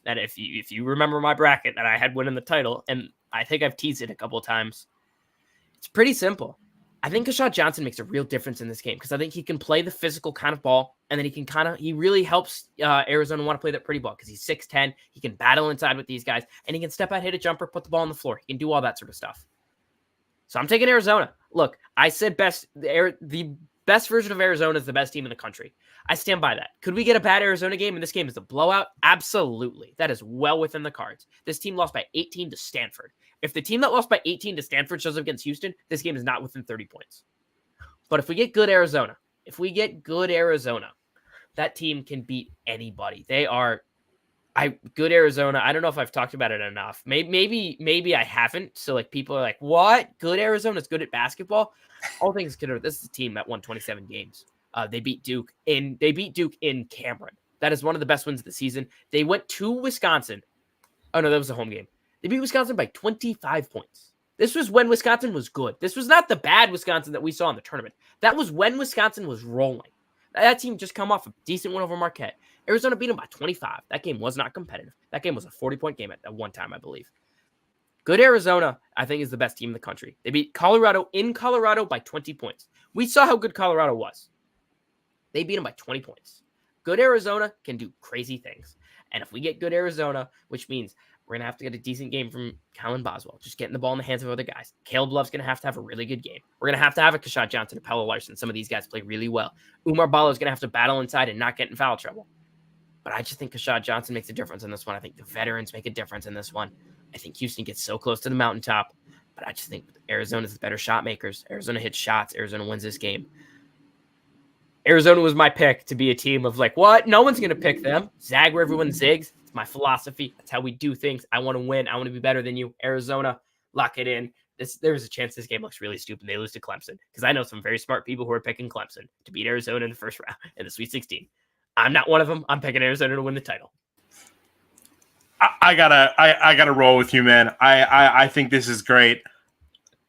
if you remember my bracket that I had winning the title, and I think I've teased it a couple of times. It's pretty simple. I think Kashad Johnson makes a real difference in this game because I think he can play the physical kind of ball, and then he really helps Arizona want to play that pretty ball because he's 6'10". He can battle inside with these guys, and he can step out, hit a jumper, put the ball on the floor. He can do all that sort of stuff. So I'm taking Arizona. Look, I said the best version of Arizona is the best team in the country. I stand by that. Could we get a bad Arizona game and this game is a blowout? Absolutely. That is well within the cards. This team lost by 18 to Stanford. If the team that lost by 18 to Stanford shows up against Houston, this game is not within 30 points. But if we get good Arizona, that team can beat anybody. They are good Arizona. I don't know if I've talked about it enough. Maybe I haven't. So like people are like, what? Good Arizona's good at basketball? All things considered, this is a team that won 27 games. They beat Duke in Cameron. That is one of the best wins of the season. They went to Wisconsin. Oh no, that was a home game. They beat Wisconsin by 25 points. This was when Wisconsin was good. This was not the bad Wisconsin that we saw in the tournament. That was when Wisconsin was rolling. That team just come off a decent win over Marquette. Arizona beat them by 25. That game was not competitive. That game was a 40-point game at one time, I believe. Good Arizona, I think, is the best team in the country. They beat Colorado in Colorado by 20 points. We saw how good Colorado was. They beat them by 20 points. Good Arizona can do crazy things. And if we get good Arizona, which means we're going to have to get a decent game from Colin Boswell, just getting the ball in the hands of other guys. Caleb Love's going to have a really good game. We're going to have a Kashad Johnson, a Pella Larson. Some of these guys play really well. Umar Ballo is going to have to battle inside and not get in foul trouble. But I just think Kashad Johnson makes a difference in this one. I think the veterans make a difference in this one. I think Houston gets so close to the mountaintop. But I just think Arizona's the better shot makers. Arizona hits shots. Arizona wins this game. Arizona was my pick to be a team of like, what? No one's going to pick them. Zag where everyone zigs. It's my philosophy. That's how we do things. I want to win. I want to be better than you. Arizona, lock it in. There's a chance this game looks really stupid. They lose to Clemson because I know some very smart people who are picking Clemson to beat Arizona in the first round in the Sweet 16. I'm not one of them. I'm picking Arizona to win the title. I gotta roll with you, man. I think this is great.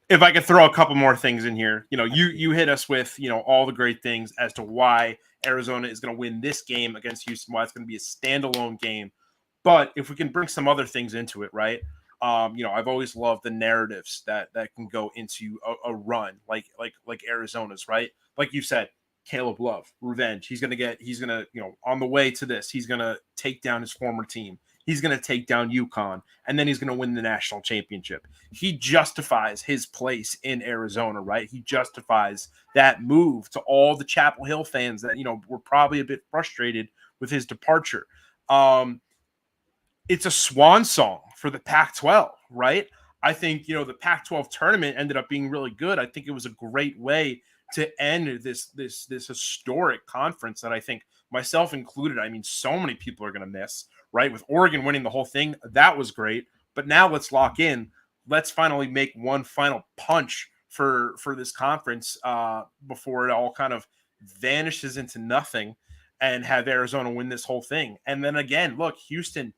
If I could throw a couple more things in here, you hit us with, all the great things as to why Arizona is going to win this game against Houston, why it's going to be a standalone game. But if we can bring some other things into it, right? I've always loved the narratives that can go into a run like Arizona's, right? Like you said, Caleb Love, revenge. He's going to, on the way to this, he's going to take down his former team. He's going to take down UConn, and then he's going to win the national championship. He justifies his place in Arizona, right? He justifies that move to all the Chapel Hill fans that, were probably a bit frustrated with his departure. It's a swan song for the Pac-12, right? I think, the Pac-12 tournament ended up being really good. I think it was a great way to end this historic conference that I think, myself included, so many people are going to miss, right? With Oregon winning the whole thing, that was great. But now let's lock in. Let's finally make one final punch for this conference before it all kind of vanishes into nothing and have Arizona win this whole thing. And then again, look, Houston,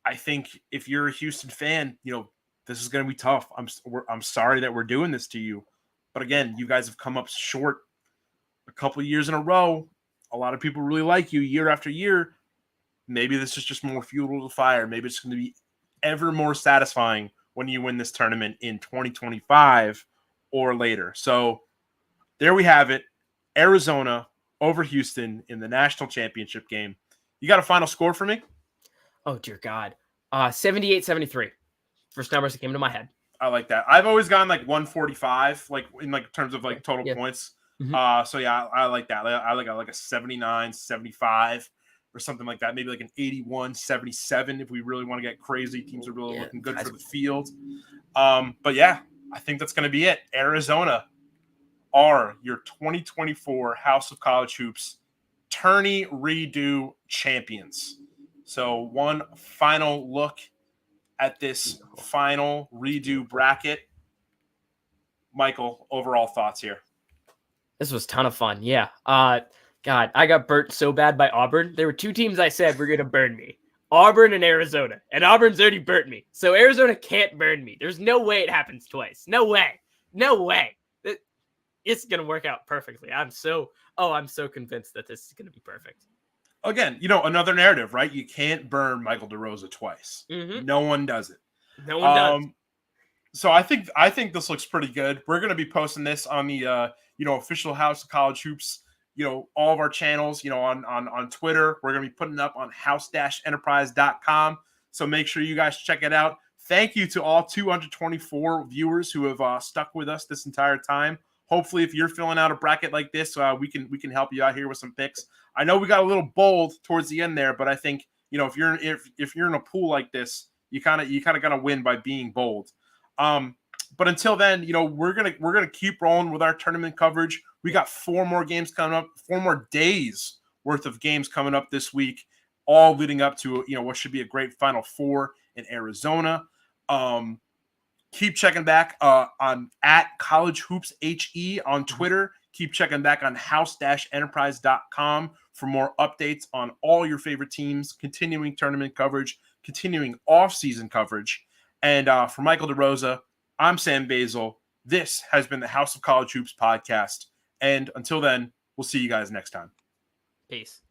I think if you're a Houston fan, this is going to be tough. I'm sorry that we're doing this to you. But again, you guys have come up short a couple of years in a row. A lot of people really like you year after year. Maybe this is just more fuel to the fire. Maybe it's going to be ever more satisfying when you win this tournament in 2025 or later. So there we have it. Arizona over Houston in the national championship game. You got a final score for me? Oh, dear God. 78-73. First numbers that came to my head. I like that. I've always gone like 145, like in terms of total points. Mm-hmm. So yeah, I like that. I like a 79, 75 or something like that. Maybe like an 81, 77 if we really want to get crazy. Teams are really looking good for the field. But yeah, I think that's going to be it. Arizona are your 2024 House of College Hoops tourney redo champions. So one final look at this final redo bracket. Michael, overall thoughts here? This was a ton of fun. Yeah. God, I got burnt so bad by Auburn. There were two teams I said were going to burn me. Auburn and Arizona. And Auburn's already burnt me. So Arizona can't burn me. There's no way it happens twice. No way. No way. It's going to work out perfectly. I'm so convinced that this is going to be perfect. Again, another narrative, right? You can't burn Michael DeRosa twice. Mm-hmm. No one does it. No one does. So I think this looks pretty good. We're going to be posting this on the official House of College Hoops, all of our channels, on Twitter. We're going to be putting it up on house-enterprise.com. So make sure you guys check it out. Thank you to all 224 viewers who have stuck with us this entire time. Hopefully, if you're filling out a bracket like this, we can help you out here with some picks. I know we got a little bold towards the end there, but I think if you're in a pool like this, you kind of got to win by being bold. But until then, we're gonna keep rolling with our tournament coverage. We got 4 more games coming up, 4 more days worth of games coming up this week, all leading up to what should be a great Final Four in Arizona. Keep checking back on at College Hoops HE on Twitter. Keep checking back on house-enterprise.com for more updates on all your favorite teams, continuing tournament coverage, continuing off-season coverage. And for Michael DeRosa, I'm Sam Basel. This has been the House of College Hoops podcast. And until then, we'll see you guys next time. Peace.